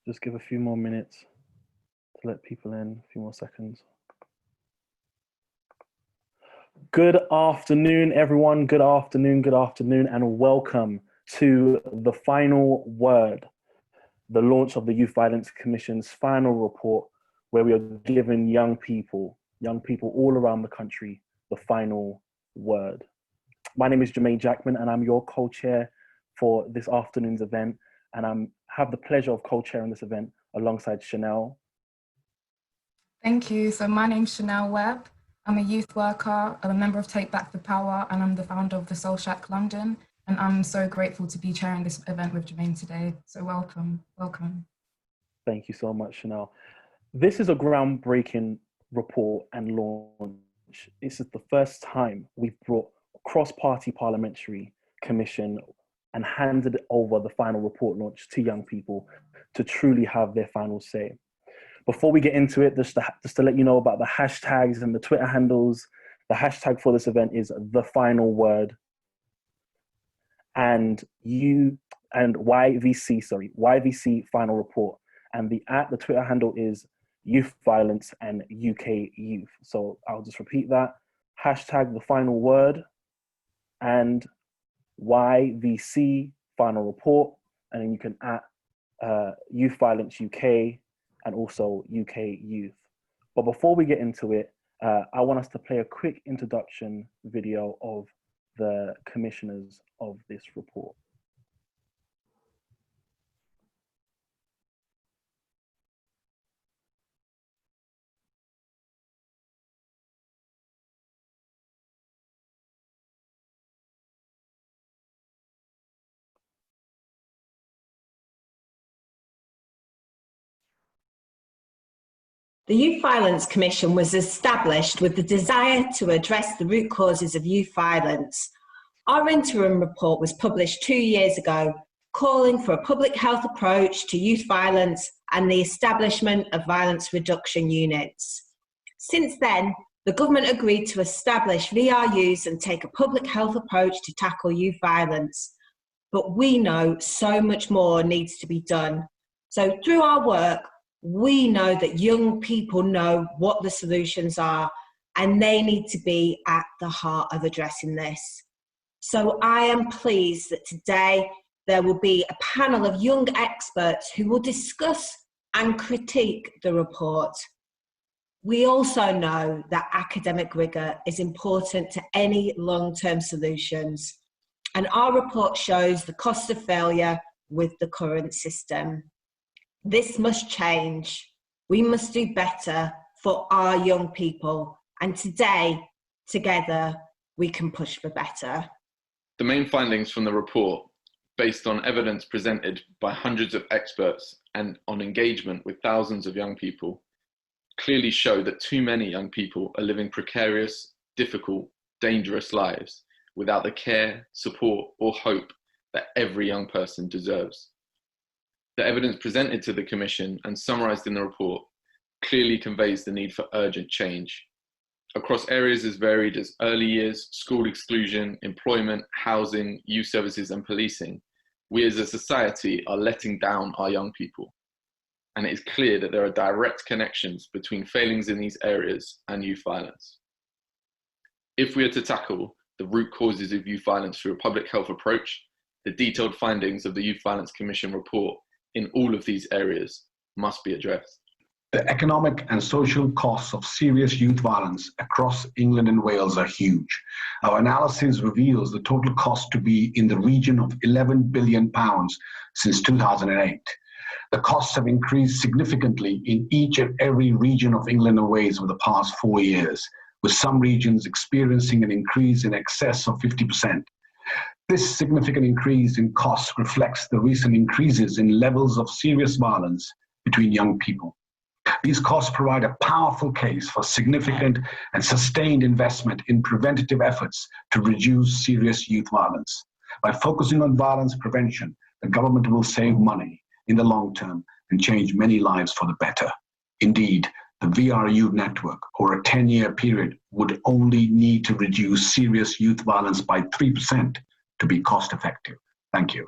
Just give a few more minutes to let people in, a few more seconds. Good afternoon, everyone. Good afternoon, and welcome to The Final Word, the launch of the Youth Violence Commission's final report, where we are giving young people all around the country, the final word. My name is Jermaine Jackman, and I'm your co-chair for this afternoon's event. And I have the pleasure of co-chairing this event alongside Chanel. Thank you. So my name's Chanel Webb. I'm a youth worker, I'm a member of Take Back the Power, and I'm the founder of the Soul Shack London. And I'm so grateful to be chairing this event with Jermaine today. So welcome. Thank you so much, Chanel. This is a groundbreaking report and launch. This is the first time we've brought a cross-party parliamentary commission and handed over the final report launch to young people to truly have their final say. Before we get into it, just to let you know about the hashtags and the Twitter handles, the hashtag for this event is The Final Word. And YVC Final Report. And the Twitter handle is Youth Violence and UK Youth. So I'll just repeat that. Hashtag The Final Word and YVC Final Report. And then you can Youth Violence UK and also UK Youth. But before we get into it, I want us to play a quick introduction video of the commissioners of this report. The Youth Violence Commission was established with the desire to address the root causes of youth violence. Our interim report was published 2 years ago, calling for a public health approach to youth violence and the establishment of violence reduction units. Since then, the government agreed to establish VRUs and take a public health approach to tackle youth violence. But we know so much more needs to be done. So through our work, we know that young people know what the solutions are, and they need to be at the heart of addressing this. So I am pleased that today there will be a panel of young experts who will discuss and critique the report. We also know that academic rigour is important to any long-term solutions, and our report shows the cost of failure with the current system. This must change. We must do better for our young people. And today, together, we can push for better. The main findings from the report, based on evidence presented by hundreds of experts and on engagement with thousands of young people, clearly show that too many young people are living precarious, difficult, dangerous lives without the care, support, or hope that every young person deserves. The evidence presented to the Commission and summarised in the report clearly conveys the need for urgent change. Across areas as varied as early years, school exclusion, employment, housing, youth services and policing, we as a society are letting down our young people. And it is clear that there are direct connections between failings in these areas and youth violence. If we are to tackle the root causes of youth violence through a public health approach, the detailed findings of the Youth Violence Commission report in all of these areas must be addressed. The economic and social costs of serious youth violence across England and Wales are huge. Our analysis reveals the total cost to be in the region of £11 billion since 2008. The costs have increased significantly in each and every region of England and Wales over the past 4 years, with some regions experiencing an increase in excess of 50%. This significant increase in costs reflects the recent increases in levels of serious violence between young people. These costs provide a powerful case for significant and sustained investment in preventative efforts to reduce serious youth violence. By focusing on violence prevention, the government will save money in the long term and change many lives for the better. Indeed, the VRU network over a 10-year period would only need to reduce serious youth violence by 3% to be cost effective. Thank you.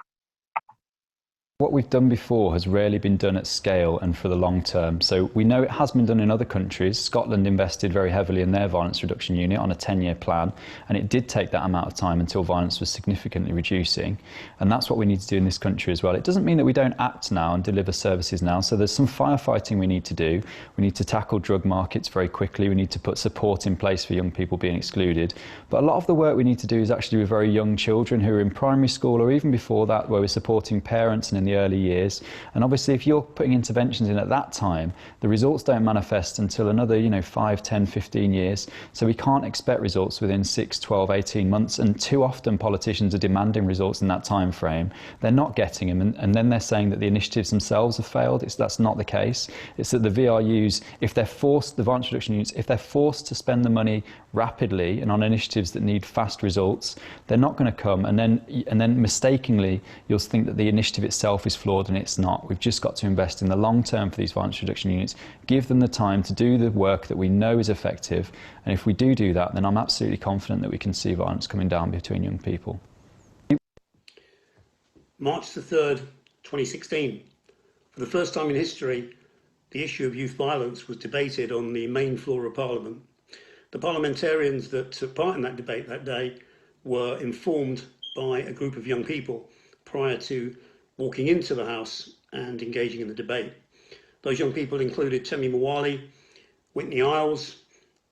What we've done before has rarely been done at scale and for the long term. So we know it has been done in other countries. Scotland invested very heavily in their violence reduction unit on a 10-year plan, and it did take that amount of time until violence was significantly reducing. And that's what we need to do in this country as well. It doesn't mean that we don't act now and deliver services now. So there's some firefighting we need to do. We need to tackle drug markets very quickly. We need to put support in place for young people being excluded. But a lot of the work we need to do is actually with very young children who are in primary school or even before that, where we're supporting parents and in the early years. And obviously if you're putting interventions in at that time, the results don't manifest until another 5, 10, 15 years. So we can't expect results within 6, 12, 18 months, and too often politicians are demanding results in that time frame. They're not getting them, and then they're saying that the initiatives themselves have failed. That's not the case. It's that the VRUs, if they're forced, the violence reduction units, if they're forced to spend the money rapidly and on initiatives that need fast results, they're not going to come, and then mistakenly you'll think that the initiative itself is flawed, and it's not. We've just got to invest in the long term for these violence reduction units, give them the time to do the work that we know is effective, and if we do that, then I'm absolutely confident that we can see violence coming down between young people. March the 3rd, 2016. For the first time in history, the issue of youth violence was debated on the main floor of Parliament. The parliamentarians that took part in that debate that day were informed by a group of young people prior to walking into the House and engaging in the debate. Those young people included Temi Mwali, Whitney Isles,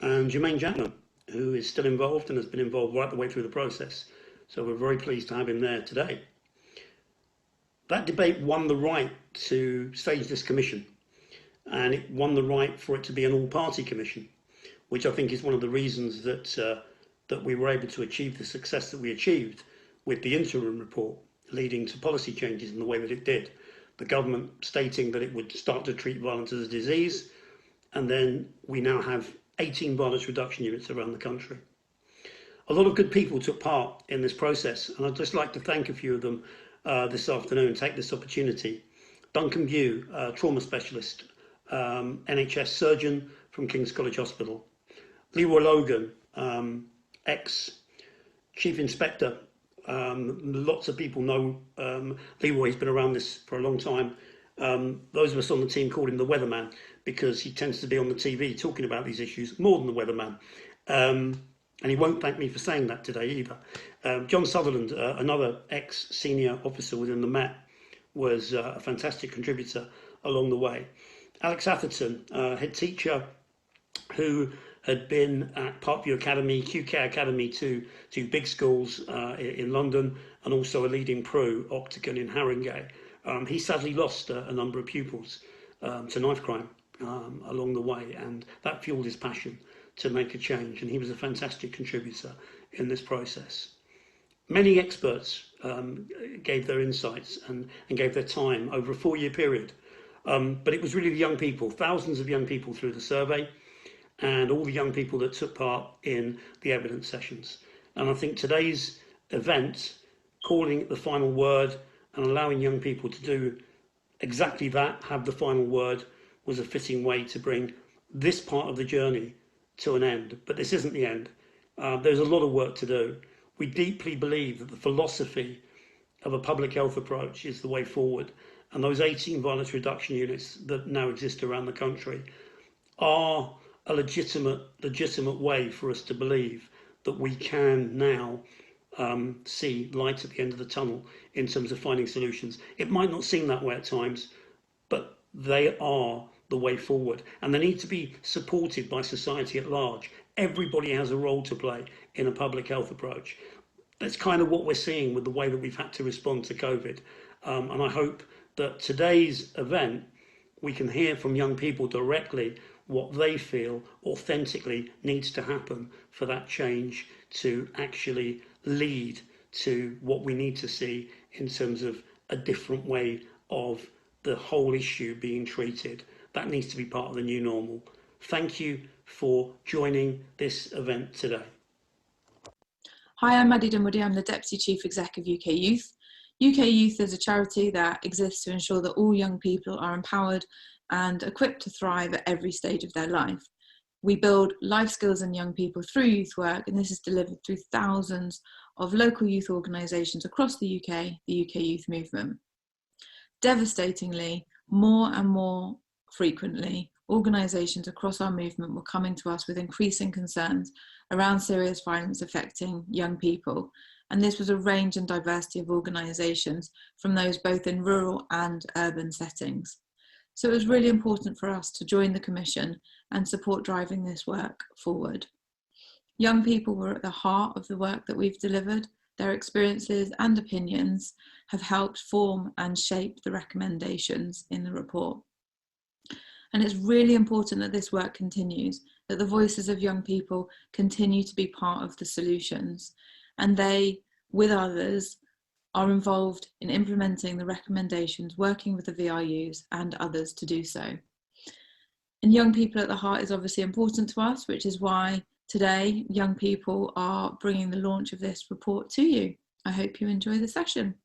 and Jermaine Jackman, who is still involved and has been involved right the way through the process. So we're very pleased to have him there today. That debate won the right to stage this commission, and it won the right for it to be an all-party commission, which I think is one of the reasons that that we were able to achieve the success that we achieved with the interim report, leading to policy changes in the way that it did. The government stating that it would start to treat violence as a disease, and then we now have 18 violence reduction units around the country. A lot of good people took part in this process, and I'd just like to thank a few of them this afternoon, take this opportunity. Duncan Bew, trauma specialist, NHS surgeon from King's College Hospital. Leroy Logan, ex-chief inspector. Lots of people know Leroy. He's been around this for a long time. Those of us on the team called him the weatherman because he tends to be on the TV talking about these issues more than the weatherman. And he won't thank me for saying that today either. John Sutherland, another ex-senior officer within the Met, was a fantastic contributor along the way. Alex Atherton, head teacher who had been at Parkview Academy, QK Academy, two big schools in London, and also a leading pro, Octagon in Haringey. He sadly lost a number of pupils to knife crime along the way, and that fueled his passion to make a change, and he was a fantastic contributor in this process. Many experts gave their insights and gave their time over a 4-year period, but it was really the young people, thousands of young people through the survey, and all the young people that took part in the evidence sessions. And I think today's event, calling it the final word and allowing young people to do exactly that, have the final word, was a fitting way to bring this part of the journey to an end. But this isn't the end. There's a lot of work to do. We deeply believe that the philosophy of a public health approach is the way forward. And those 18 violence reduction units that now exist around the country are a legitimate way for us to believe that we can now see light at the end of the tunnel in terms of finding solutions. It might not seem that way at times, but they are the way forward, and they need to be supported by society at large. Everybody has a role to play in a public health approach. That's kind of what we're seeing with the way that we've had to respond to COVID. And I hope that today's event, we can hear from young people directly what they feel authentically needs to happen for that change to actually lead to what we need to see in terms of a different way of the whole issue being treated. That needs to be part of the new normal. Thank you for joining this event today. Hi, I'm Maddie Dunwoody. I'm the Deputy Chief Exec of UK Youth. UK Youth is a charity that exists to ensure that all young people are empowered and equipped to thrive at every stage of their life. We build life skills in young people through youth work, and this is delivered through thousands of local youth organisations across the UK Youth Movement. Devastatingly, more and more frequently, organisations across our movement were coming to us with increasing concerns around serious violence affecting young people. And this was a range and diversity of organisations, from those both in rural and urban settings. So it was really important for us to join the Commission and support driving this work forward. Young people were at the heart of the work that we've delivered. Their experiences and opinions have helped form and shape the recommendations in the report. And it's really important that this work continues, that the voices of young people continue to be part of the solutions, and they, with others, are involved in implementing the recommendations, working with the VRUs and others to do so. And young people at the heart is obviously important to us, which is why today young people are bringing the launch of this report to you. I hope you enjoy the session.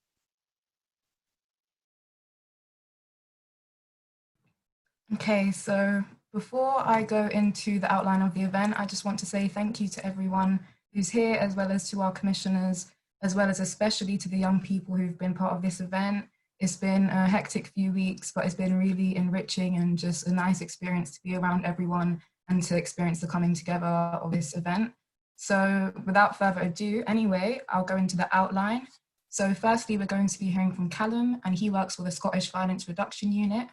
Okay, so before I go into the outline of the event, I just want to say thank you to everyone who's here, as well as to our commissioners, as well as especially to the young people who've been part of this event. It's been a hectic few weeks, but it's been really enriching and just a nice experience to be around everyone and to experience the coming together of this event. So without further ado, anyway, I'll go into the outline. So firstly, we're going to be hearing from Callum, and he works for the Scottish Violence Reduction Unit,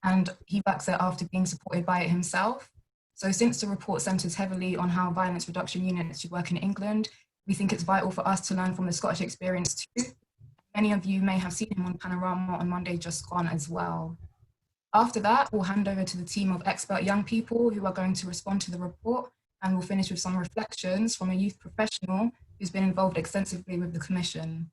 and he works there after being supported by it himself. So since the report centres heavily on how violence reduction units should work in England, we think it's vital for us to learn from the Scottish experience too. Many of you may have seen him on Panorama on Monday just gone as well. After that, we'll hand over to the team of expert young people who are going to respond to the report, and we'll finish with some reflections from a youth professional who's been involved extensively with the Commission.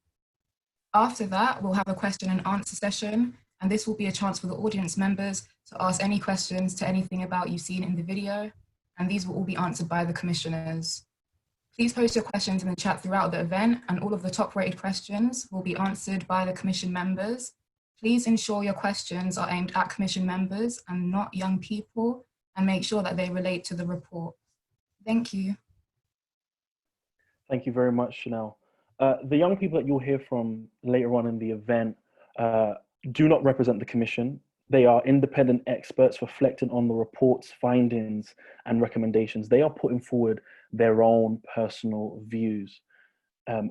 After that, we'll have a question and answer session, and this will be a chance for the audience members to ask any questions to anything about you've seen in the video, and these will all be answered by the commissioners. Please post your questions in the chat throughout the event, and all of the top rated questions will be answered by the Commission members. Please ensure your questions are aimed at Commission members and not young people, and make sure that they relate to the report. Thank you. Thank you very much, Chanel. The young people that you'll hear from later on in the event do not represent the Commission. They are independent experts reflecting on the report's findings and recommendations. They are putting forward their own personal views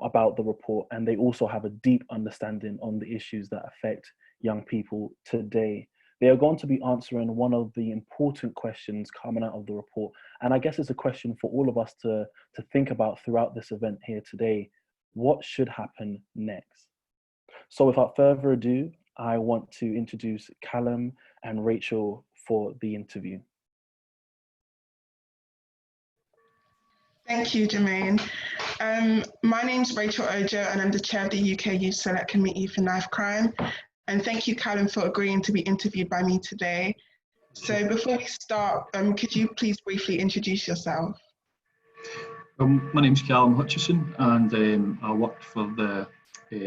about the report, and they also have a deep understanding on the issues that affect young people today. They are going to be answering one of the important questions coming out of the report, and I guess it's a question for all of us to think about throughout this event here today. What should happen next? So without further ado, I want to introduce Callum and Rachel for the interview. Thank you, Jermaine. My name's Rachel Ojo, and I'm the chair of the UK Youth Select Committee for Knife Crime. And thank you, Callum, for agreeing to be interviewed by me today. So before we start, could you please briefly introduce yourself? My name's Callum Hutchison, and I work for the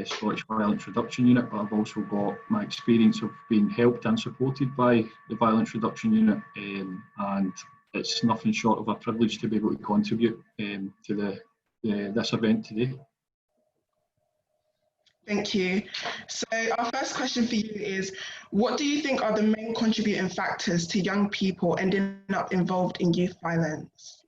Scottish Violence Reduction Unit, but I've also got my experience of being helped and supported by the Violence Reduction Unit, and it's nothing short of a privilege to be able to contribute to this event today. Thank you. So our first question for you is, what do you think are the main contributing factors to young people ending up involved in youth violence?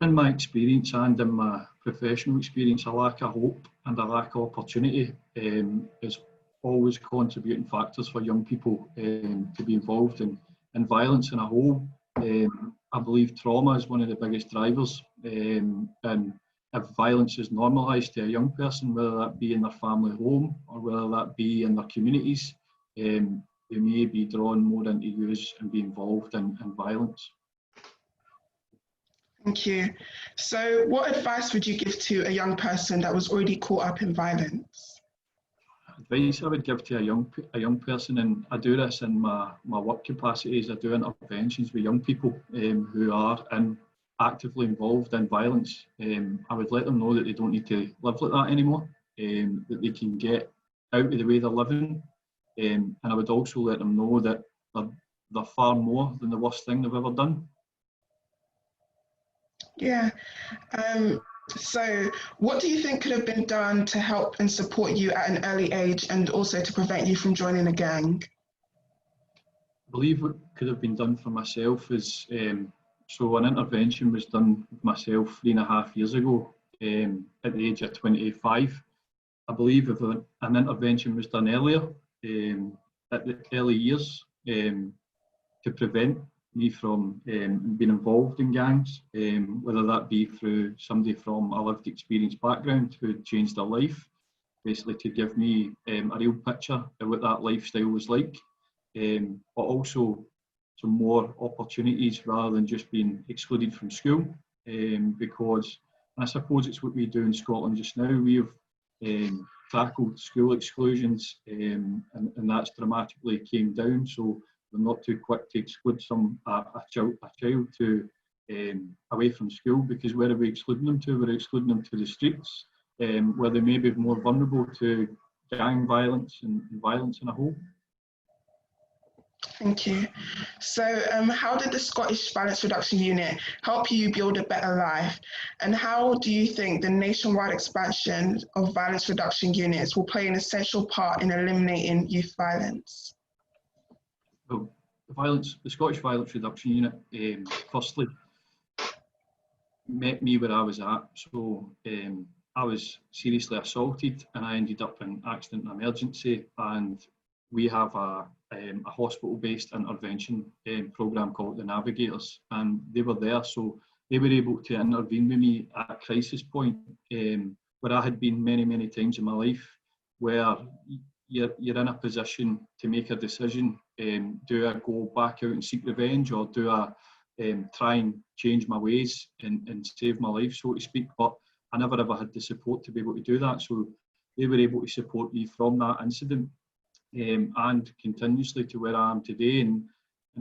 In my experience and in my professional experience, a lack of hope and a lack of opportunity is always contributing factors for young people to be involved in violence in a whole. I believe trauma is one of the biggest drivers, and if violence is normalised to a young person, whether that be in their family home or whether that be in their communities, they may be drawn more into use and be involved in violence. Thank you. So what advice would you give to a young person that was already caught up in violence? Advice I would give to a young person, and I do this in my work capacities. I do interventions with young people who are actively involved in violence. I would let them know that they don't need to live like that anymore, that they can get out of the way they're living, and I would also let them know that they're far more than the worst thing they've ever done. Yeah. So what do you think could have been done to help and support you at an early age and also to prevent you from joining a gang? I believe what could have been done for myself is, so an intervention was done with myself 3.5 years ago at the age of 25. I believe if an intervention was done earlier, at the early years, to prevent me from being involved in gangs, whether that be through somebody from a lived experience background who had changed their life, basically to give me a real picture of what that lifestyle was like, but also some more opportunities rather than just being excluded from school, because I suppose it's what we do in Scotland just now. We have tackled school exclusions, and that's dramatically came down, so we're not too quick to exclude a child to away from school, because where are we excluding them to? We're excluding them to the streets, where they may be more vulnerable to gang violence and violence in a whole. Thank you. So how did the Scottish Violence Reduction Unit help you build a better life? And how do you think the nationwide expansion of violence reduction units will play an essential part in eliminating youth violence? Well, the Scottish Violence Reduction Unit, firstly, met me where I was at. So I was seriously assaulted and I ended up in accident and emergency, and we have a hospital-based intervention programme called the Navigators, and they were there, so they were able to intervene with me at a crisis point, where I had been many times in my life, where you're in a position to make a decision. Do I go back out and seek revenge, or do I try and change my ways and save my life, so to speak? But I never ever had the support to be able to do that, so they were able to support me from that incident, and continuously to where I am today. And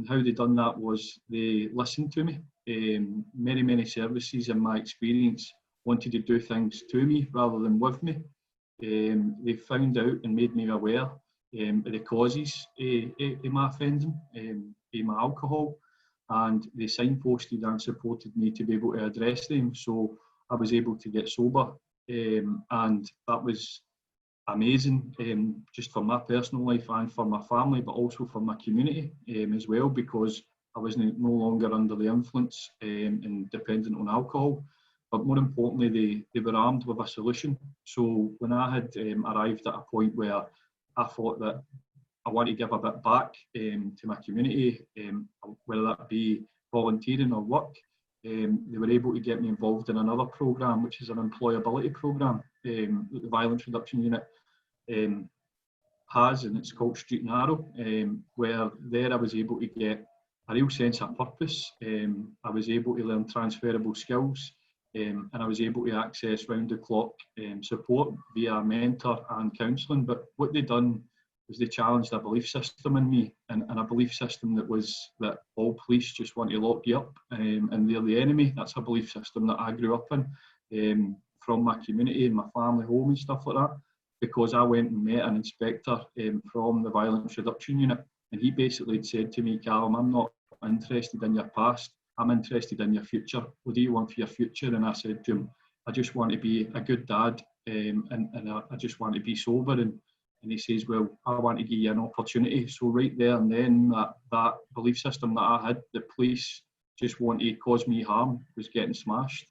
how they done that was they listened to me. Many services in my experience wanted to do things to me rather than with me. They found out and made me aware of the causes of my offending, of my alcohol, and they signposted and supported me to be able to address them. So I was able to get sober, and that was amazing, just for my personal life and for my family, but also for my community as well, because I was no longer under the influence and dependent on alcohol. But more importantly, they were armed with a solution. So when I had arrived at a point where I thought that I want to give a bit back to my community, whether that be volunteering or work, they were able to get me involved in another programme, which is an employability programme that the Violence Reduction Unit has, and it's called Street and Arrow, where there I was able to get a real sense of purpose. I was able to learn transferable skills, and I was able to access round-the-clock support via a mentor and counselling. But what they done was they challenged a belief system in me, and a belief system that was that all police just want to lock you up and they're the enemy. That's a belief system that I grew up in, from my community and my family home and stuff like that, because I went and met an inspector from the Violence Reduction Unit, and he basically said to me, "Callum, I'm not interested in your past, I'm interested in your future. What do you want for your future?" And I said to him, "I just want to be a good dad, and I just want to be sober." And he says, "Well, I want to give you an opportunity." So right there and then, that belief system that I had, the police just want to cause me harm, was getting smashed.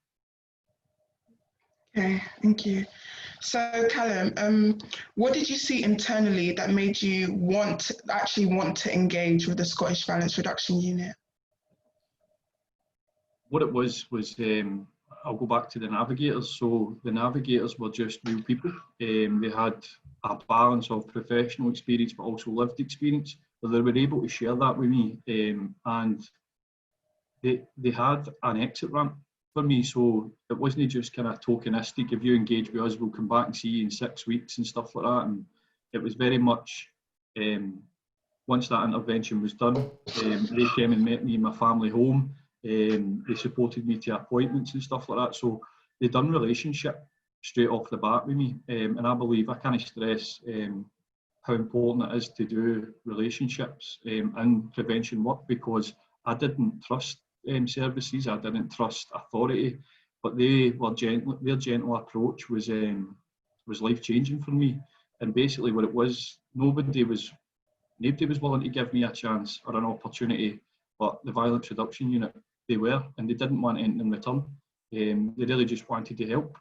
Okay, thank you. So Callum, what did you see internally that made you actually want to engage with the Scottish Violence Reduction Unit? What it was I'll go back to the Navigators. So the Navigators were just real people. They had a balance of professional experience but also lived experience, but they were able to share that with me, and they had an exit ramp for me, so it wasn't just kind of tokenistic, if you engage with us we'll come back and see you in 6 weeks and stuff like that. And it was very much, once that intervention was done, they came and met me in my family home. They supported me to appointments and stuff like that, so they done relationship straight off the bat with me, and I believe I can't stress how important it is to do relationships and prevention work, because I didn't trust services, I didn't trust authority, but they were gentle. Their gentle approach was life changing for me. And basically, what it was, nobody was willing to give me a chance or an opportunity. But the Violence Reduction Unit, they were, and they didn't want anything in return. They really just wanted to help.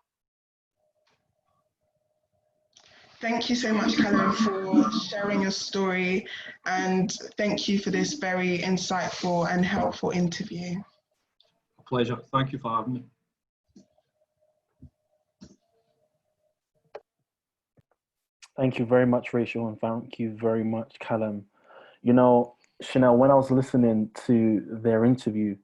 Thank you so much, Callum, for sharing your story, and thank you for this very insightful and helpful interview. A pleasure. Thank you for having me. Thank you very much, Rachel, and thank you very much, Callum. You know, Chanel, when I was listening to their interview,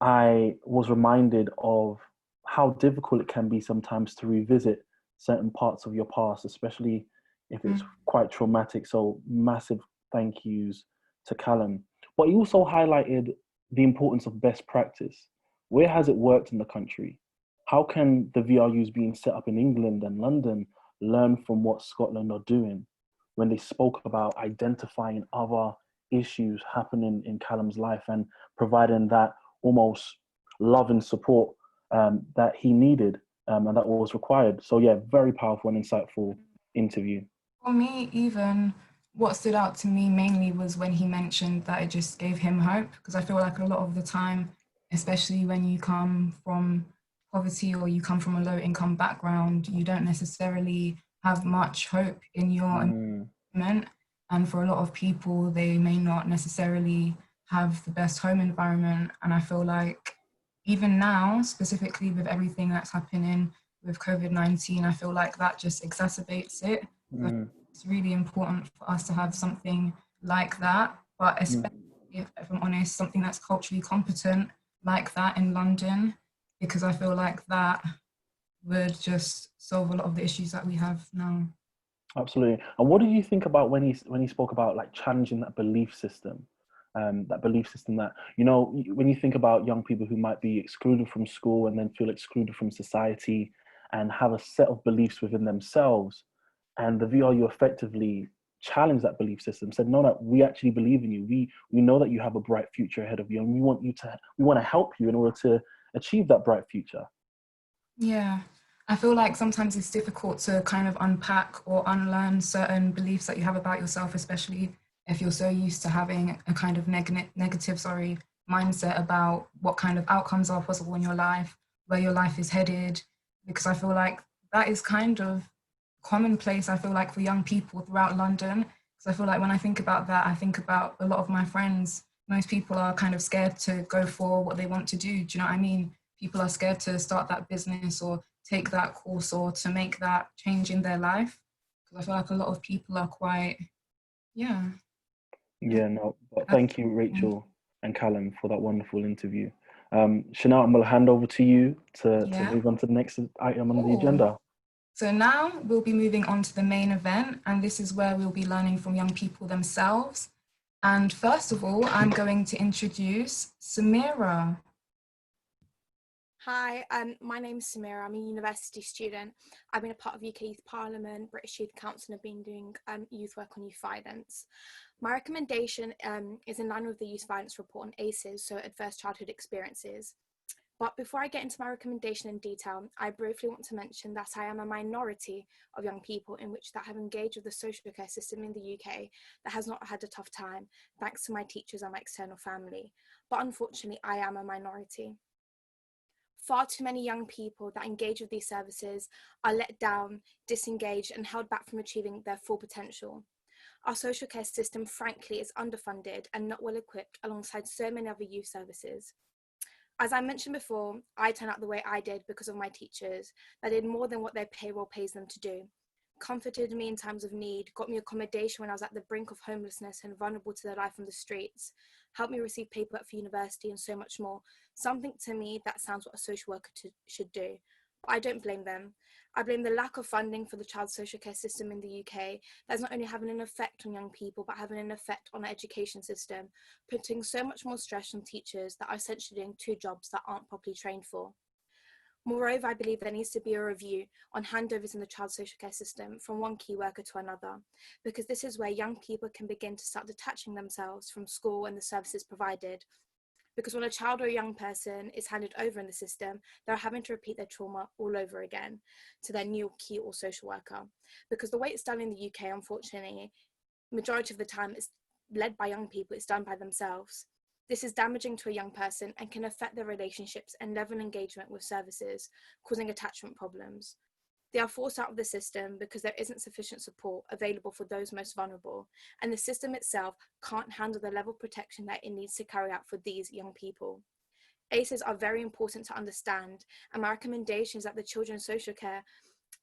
I was reminded of how difficult it can be sometimes to revisit certain parts of your past, especially if it's quite traumatic. So massive thank yous to Callum. But he also highlighted the importance of best practice. Where has it worked in the country? How can the VRUs being set up in England and London learn from what Scotland are doing? When they spoke about identifying other issues happening in Callum's life and providing that almost love and support that he needed and that was required. So yeah, very powerful and insightful interview. For me, even what stood out to me mainly was when he mentioned that it just gave him hope, because I feel like a lot of the time, especially when you come from poverty or you come from a low income background, you don't necessarily have much hope in your environment. And for a lot of people, they may not necessarily have the best home environment. And I feel like even now, specifically with everything that's happening with COVID-19, I feel like that just exacerbates it. It's really important for us to have something like that, but especially, if I'm honest, something that's culturally competent like that in London, because I feel like that would just solve a lot of the issues that we have now. Absolutely. And what do you think about when he spoke about like challenging that belief system? That, you know, when you think about young people who might be excluded from school and then feel excluded from society and have a set of beliefs within themselves, and the VRU effectively challenged that belief system, said, no, we actually believe in you. We know that you have a bright future ahead of you, and we want to help you in order to achieve that bright future. Yeah. I feel like sometimes it's difficult to kind of unpack or unlearn certain beliefs that you have about yourself, especially if you're so used to having a kind of negative mindset about what kind of outcomes are possible in your life, where your life is headed. Because I feel like that is kind of commonplace, I feel like, for young people throughout London. Because I feel like when I think about that, I think about a lot of my friends. Most people are kind of scared to go for what they want to do. Do you know what I mean? People are scared to start that business or take that course or to make that change in their life. Because I feel like a lot of people are quite, Yeah, no, but thank you, Rachel and Callum, for that wonderful interview. Chanel, I'm going to hand over to you to move on to the next item on the agenda. So now we'll be moving on to the main event, and this is where we'll be learning from young people themselves. And first of all, I'm going to introduce Samira. Hi, my name's Samira. I'm a university student. I've been a part of UK Youth Parliament, British Youth Council, and I've been doing youth work on youth violence. My recommendation is in line with the Youth Violence Report on ACEs, so Adverse Childhood Experiences. But before I get into my recommendation in detail, I briefly want to mention that I am a minority of young people in which that have engaged with the social care system in the UK that has not had a tough time, thanks to my teachers and my external family. But unfortunately, I am a minority. Far too many young people that engage with these services are let down, disengaged, and held back from achieving their full potential. Our social care system, frankly, is underfunded and not well equipped alongside so many other youth services. As I mentioned before, I turned out the way I did because of my teachers that did more than what their payroll pays them to do. Comforted me in times of need, got me accommodation when I was at the brink of homelessness and vulnerable to their life on the streets, helped me receive paperwork for university and so much more. Something to me that sounds what a social worker should do. But I don't blame them. I blame the lack of funding for the child social care system in the UK that's not only having an effect on young people, but having an effect on our education system, putting so much more stress on teachers that are essentially doing two jobs that aren't properly trained for. Moreover, I believe there needs to be a review on handovers in the child social care system from one key worker to another, because this is where young people can begin to start detaching themselves from school and the services provided. Because when a child or a young person is handed over in the system, they're having to repeat their trauma all over again to their new key or social worker. Because the way it's done in the UK, unfortunately, majority of the time it's led by young people, it's done by themselves. This is damaging to a young person and can affect their relationships and level of engagement with services, causing attachment problems. They are forced out of the system because there isn't sufficient support available for those most vulnerable, and the system itself can't handle the level of protection that it needs to carry out for these young people. ACEs are very important to understand, and my recommendation is that the children's social care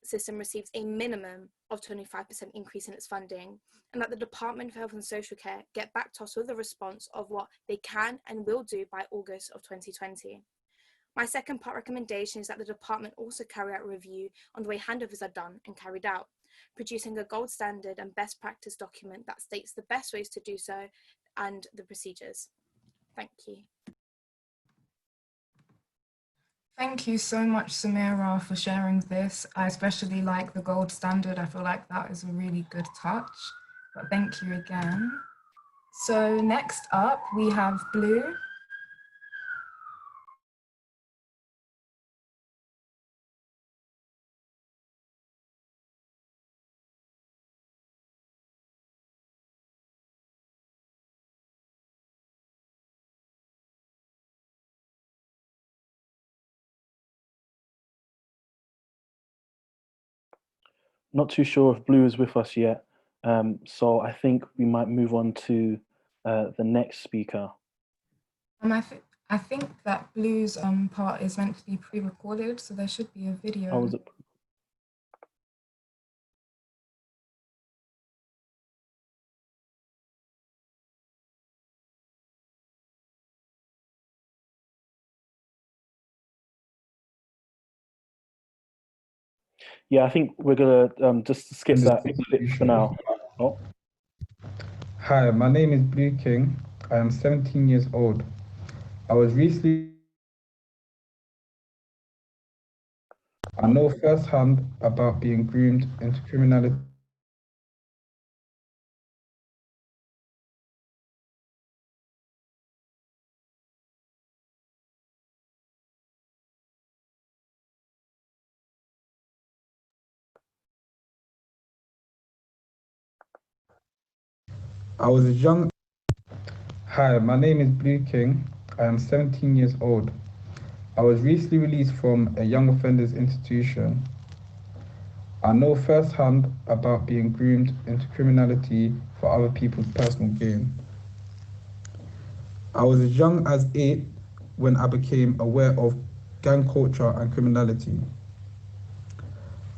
system receives a minimum of 25% increase in its funding, and that the Department of Health and Social Care get back to us with a response of what they can and will do by August of 2020. My second part recommendation is that the department also carry out a review on the way handovers are done and carried out, producing a gold standard and best practice document that states the best ways to do so and the procedures. Thank you. Thank you so much, Samira, for sharing this. I especially like the gold standard. I feel like that is a really good touch, but thank you again. So next up, we have Blue. Not too sure if Blue is with us yet, so I think we might move on to the next speaker. I think that Blue's part is meant to be pre-recorded, so there should be a video. Oh, is it? Yeah, I think we're gonna just skip that bit for now. Oh. Hi, my name is Blue King. I am 17 years old. I was recently. I know firsthand about being groomed into criminality. I was as young. Hi, my name is Blue King. I am 17 years old. I was recently released from a young offenders institution. I know firsthand about being groomed into criminality for other people's personal gain. I was as young as 8 when I became aware of gang culture and criminality.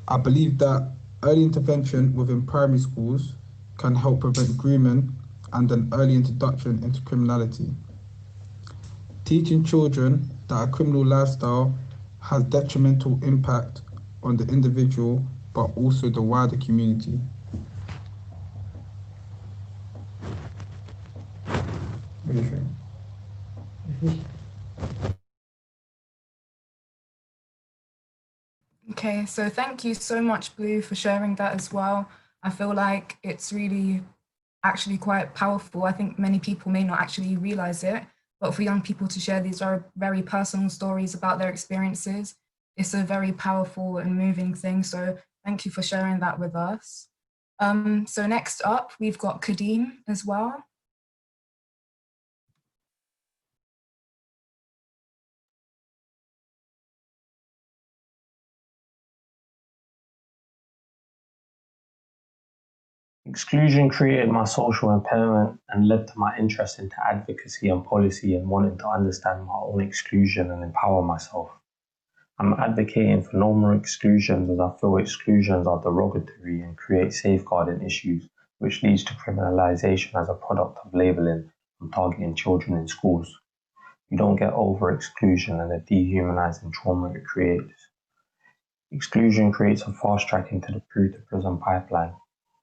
I believe that early intervention within primary schools can help prevent grooming and an early introduction into criminality. Teaching children that a criminal lifestyle has detrimental impact on the individual but also the wider community. What do you think? Okay, so thank you so much, Blue, for sharing that as well. I feel like it's really actually quite powerful. I think many people may not actually realize it, but for young people to share these very personal stories about their experiences, it's a very powerful and moving thing. So thank you for sharing that with us. So next up, we've got Kadeem as well. Exclusion created my social impairment and led to my interest into advocacy and policy and wanting to understand my own exclusion and empower myself. I'm advocating for no more exclusions as I feel exclusions are derogatory and create safeguarding issues, which leads to criminalisation as a product of labelling and targeting children in schools. You don't get over exclusion and the dehumanising trauma it creates. Exclusion creates a fast track into the through-to-prison pipeline.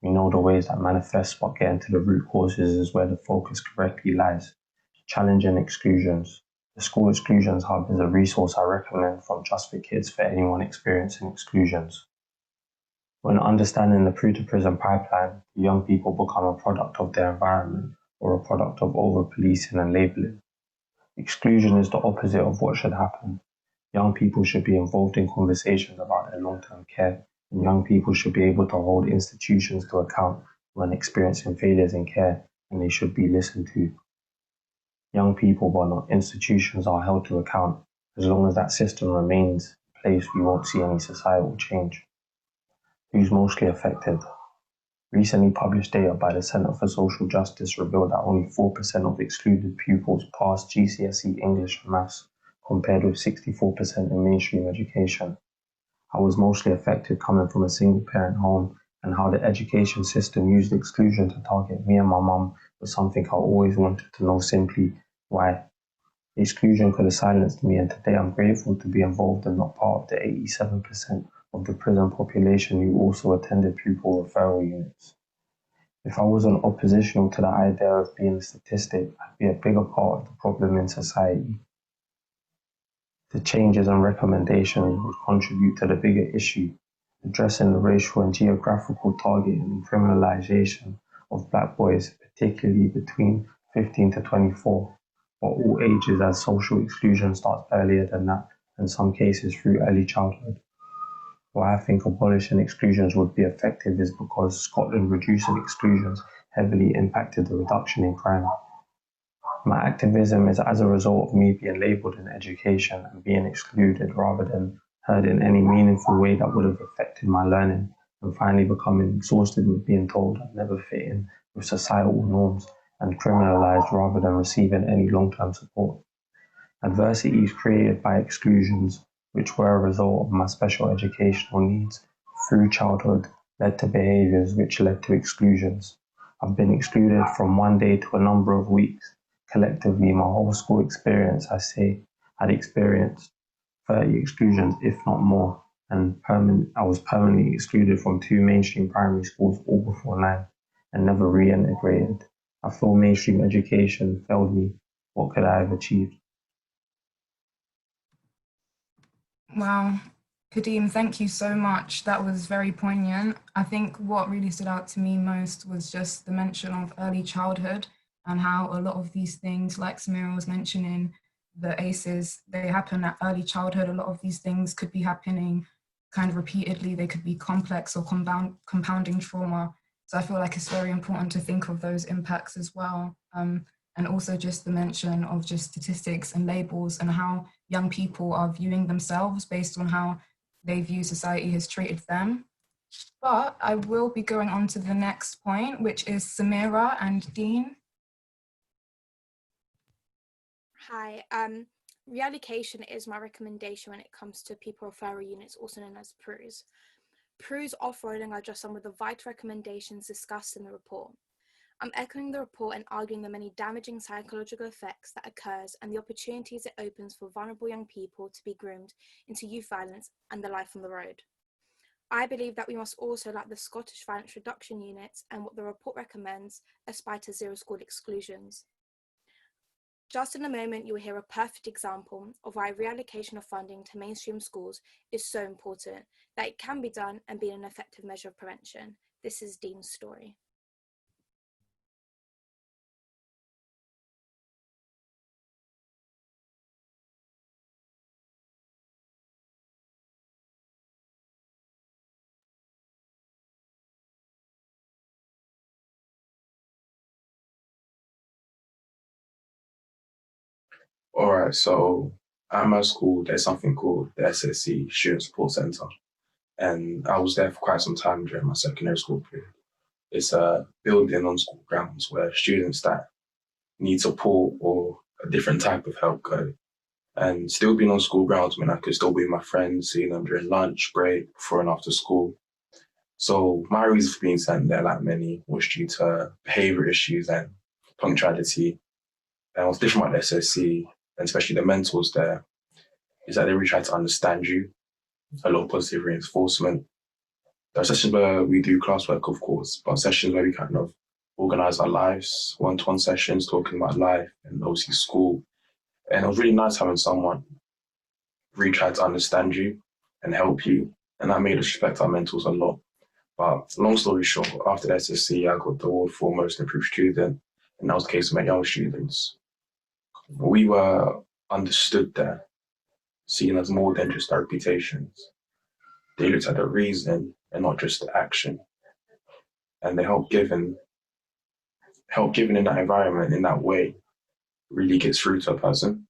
We know the ways that manifest, but getting to the root causes is where the focus correctly lies. Challenging exclusions. The School Exclusions Hub is a resource I recommend from Just for Kids for anyone experiencing exclusions. When understanding the through-to-prison pipeline, young people become a product of their environment or a product of over-policing and labelling. Exclusion is the opposite of what should happen. Young people should be involved in conversations about their long-term care, and young people should be able to hold institutions to account when experiencing failures in care, and they should be listened to. Young people, but not institutions, are held to account. As long as that system remains in place, we won't see any societal change. Who's mostly affected? Recently published data by the Centre for Social Justice revealed that only 4% of excluded pupils passed GCSE English and Maths, compared with 64% in mainstream education. I was mostly affected coming from a single-parent home, and how the education system used exclusion to target me and my mum was something I always wanted to know simply why. Exclusion could have silenced me, and today I'm grateful to be involved and not part of the 87% of the prison population who also attended pupil referral units. If I wasn't oppositional to the idea of being a statistic, I'd be a bigger part of the problem in society. The changes and recommendations would contribute to the bigger issue, addressing the racial and geographical targeting and criminalisation of black boys, particularly between 15 to 24, or all ages, as social exclusion starts earlier than that, in some cases through early childhood. Why I think abolishing exclusions would be effective is because Scotland reducing exclusions heavily impacted the reduction in crime. My activism is as a result of me being labelled in education and being excluded rather than heard in any meaningful way that would have affected my learning, and finally becoming exhausted with being told I'd never fit in with societal norms and criminalised rather than receiving any long-term support. Adversities created by exclusions, which were a result of my special educational needs through childhood, led to behaviours which led to exclusions. I've been excluded from one day to a number of weeks. Collectively, my whole school experience, I say, had experienced 30 exclusions, if not more, and I was permanently excluded from 2 mainstream primary schools all before 9, and never reintegrated. I feel mainstream education failed me. What could I have achieved? Wow. Kadeem, thank you so much. That was very poignant. I think what really stood out to me most was just the mention of early childhood and how a lot of these things, like Samira was mentioning, the ACEs, they happen at early childhood. A lot of these things could be happening kind of repeatedly. They could be complex or compounding trauma. So I feel like it's very important to think of those impacts as well. And also just the mention of just statistics and labels and how young people are viewing themselves based on how they view society has treated them. But I will be going on to the next point, which is Samira and Dean. Hi, reallocation is my recommendation when it comes to people referral units, also known as PRUs. PRUs offering are just some of the vital recommendations discussed in the report. I'm echoing the report and arguing the many damaging psychological effects that occurs and the opportunities it opens for vulnerable young people to be groomed into youth violence and the life on the road. I believe that we must also, like the Scottish Violence Reduction Units and what the report recommends, aspire to zero school exclusions. Just in a moment, you will hear a perfect example of why reallocation of funding to mainstream schools is so important, that it can be done and be an effective measure of prevention. This is Dean's story. All right, so at my school, there's something called the SSC Student Support Centre, and I was there for quite some time during my secondary school period. It's a building on school grounds where students that need support or a different type of help go. And still being on school grounds meant I could still be with my friends, seeing them during lunch, break, before and after school. So my reason for being sent there, like many, was due to behaviour issues and punctuality. And what's different about the SSC, and especially the mentors there, is that they really try to understand you. A lot of positive reinforcement. There are sessions where we do classwork, of course, but sessions where we kind of organise our lives, one-to-one sessions talking about life and obviously school. And it was really nice having someone really try to understand you and help you. And that made us respect our mentors a lot. But long story short, after the SSC, I got the award for most improved student, and that was the case with many young students. We were understood there, seen as more than just our reputations. They looked at the reason and not just the action. And the help given in that environment, in that way, really gets through to a person.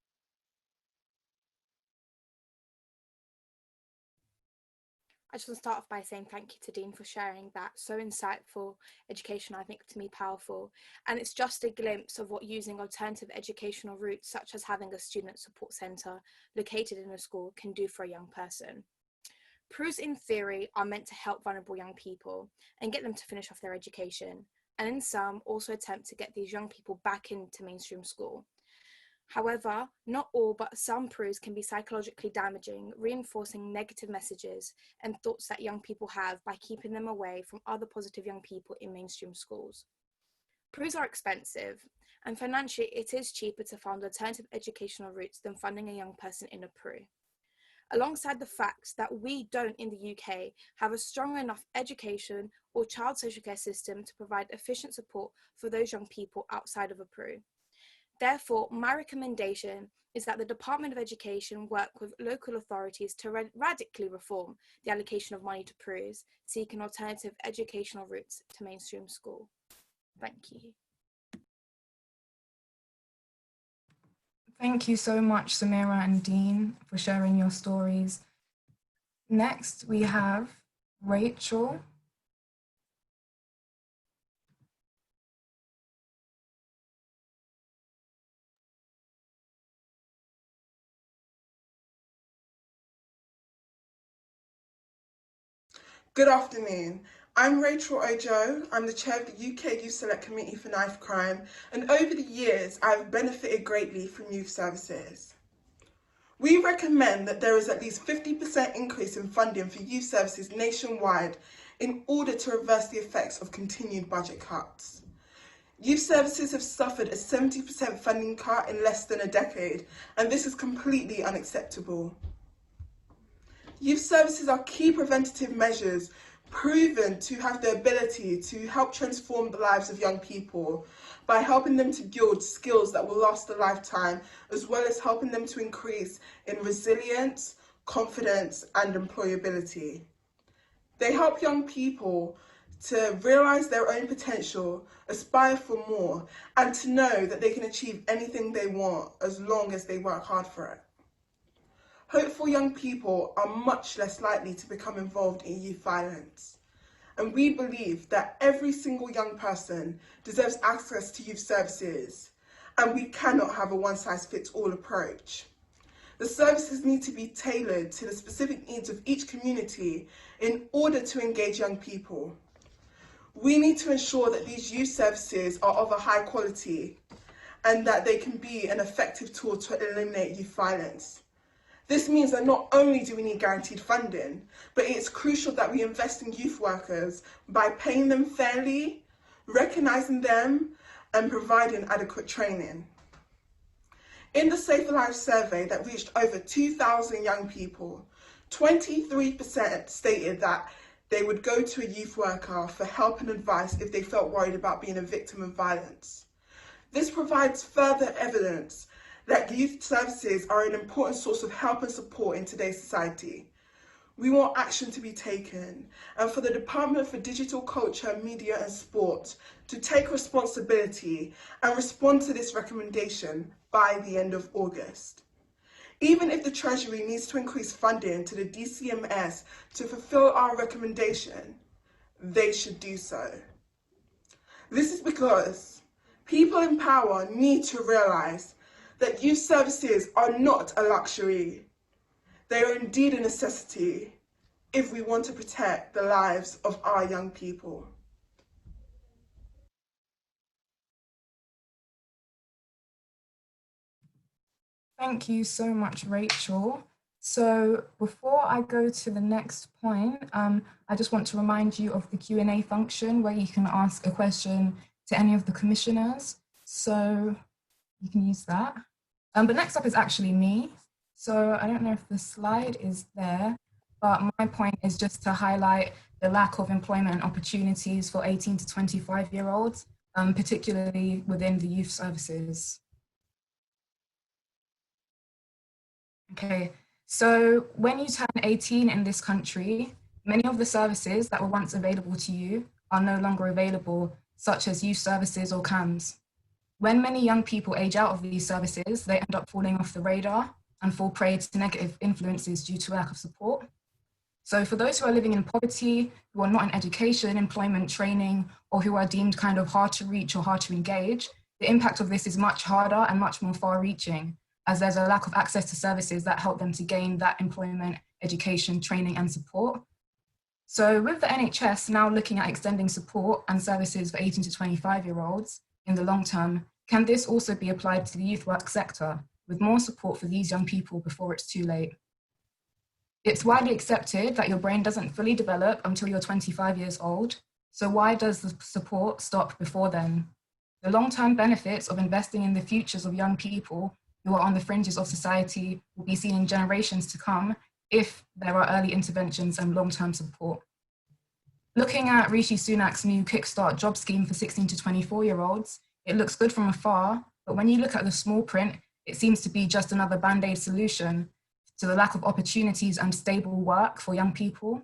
I just want to start off by saying thank you to Dean for sharing that. So insightful education, I think, to me, powerful. And it's just a glimpse of what using alternative educational routes, such as having a student support centre located in a school, can do for a young person. PRUs, in theory, are meant to help vulnerable young people and get them to finish off their education, and in some, also attempt to get these young people back into mainstream school. However, not all but some PRUs can be psychologically damaging, reinforcing negative messages and thoughts that young people have by keeping them away from other positive young people in mainstream schools. PRUs are expensive, and financially it is cheaper to fund alternative educational routes than funding a young person in a PRU. Alongside the fact that we don't in the UK have a strong enough education or child social care system to provide efficient support for those young people outside of a PRU. Therefore, my recommendation is that the Department of Education work with local authorities to radically reform the allocation of money to PRUs, seeking alternative educational routes to mainstream school. Thank you. Thank you so much, Samira and Dean, for sharing your stories. Next, we have Rachel. Good afternoon. I'm Rachel Ojo. I'm the chair of the UK Youth Select Committee for Knife Crime, and over the years, I've benefited greatly from youth services. We recommend that there is at least 50% increase in funding for youth services nationwide in order to reverse the effects of continued budget cuts. Youth services have suffered a 70% funding cut in less than a decade, and this is completely unacceptable. Youth services are key preventative measures proven to have the ability to help transform the lives of young people by helping them to build skills that will last a lifetime, as well as helping them to increase in resilience, confidence, and employability. They help young people to realise their own potential, aspire for more, and to know that they can achieve anything they want as long as they work hard for it. Hopeful young people are much less likely to become involved in youth violence. And we believe that every single young person deserves access to youth services, and we cannot have a one-size-fits-all approach. The services need to be tailored to the specific needs of each community in order to engage young people. We need to ensure that these youth services are of a high quality and that they can be an effective tool to eliminate youth violence. This means that not only do we need guaranteed funding, but it's crucial that we invest in youth workers by paying them fairly, recognising them, and providing adequate training. In the Safer Lives survey that reached over 2,000 young people, 23% stated that they would go to a youth worker for help and advice if they felt worried about being a victim of violence. This provides further evidence that youth services are an important source of help and support in today's society. We want action to be taken, and for the Department for Digital Culture, Media and Sport to take responsibility and respond to this recommendation by the end of August. Even if the Treasury needs to increase funding to the DCMS to fulfil our recommendation, they should do so. This is because people in power need to realise that youth services are not a luxury. They are indeed a necessity if we want to protect the lives of our young people. Thank you so much, Rachel. So before I go to the next point, I just want to remind you of the Q&A function where you can ask a question to any of the commissioners. So you can use that. But next up is actually me. So I don't know if the slide is there, but my point is just to highlight the lack of employment opportunities for 18 to 25-year-olds, particularly within the youth services. Okay, so when you turn 18 in this country, many of the services that were once available to you are no longer available, such as youth services or CAMS. When many young people age out of these services, they end up falling off the radar and fall prey to negative influences due to lack of support. So for those who are living in poverty, who are not in education, employment, training, or who are deemed kind of hard to reach or hard to engage, the impact of this is much harder and much more far-reaching, as there's a lack of access to services that help them to gain that employment, education, training, and support. So with the NHS now looking at extending support and services for 18 to 25-year-olds in the long term, can this also be applied to the youth work sector with more support for these young people before it's too late? It's widely accepted that your brain doesn't fully develop until you're 25 years old. So why does the support stop before then? The long-term benefits of investing in the futures of young people who are on the fringes of society will be seen in generations to come if there are early interventions and long-term support. Looking at Rishi Sunak's new Kickstart job scheme for 16 to 24-year-olds, it looks good from afar, but when you look at the small print, it seems to be just another band-aid solution to the lack of opportunities and stable work for young people.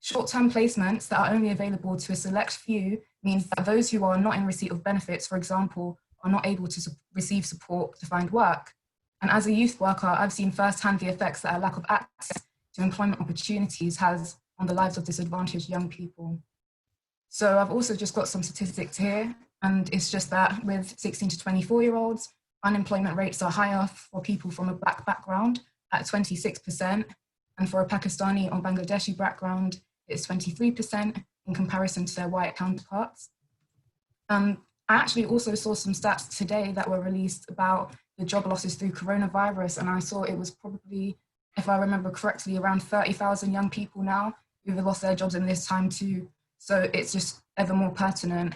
Short-term placements that are only available to a select few means that those who are not in receipt of benefits, for example, are not able to receive support to find work. And as a youth worker, I've seen firsthand the effects that a lack of access to employment opportunities has on the lives of disadvantaged young people. So I've also just got some statistics here, and it's just that with 16 to 24-year-olds, unemployment rates are higher for people from a Black background at 26%, and for a Pakistani or Bangladeshi background, it's 23% in comparison to their white counterparts. I actually also saw some stats today that were released about the job losses through coronavirus, and I saw it was probably, if I remember correctly, around 30,000 young people now who've lost their jobs in this time too. So it's just ever more pertinent.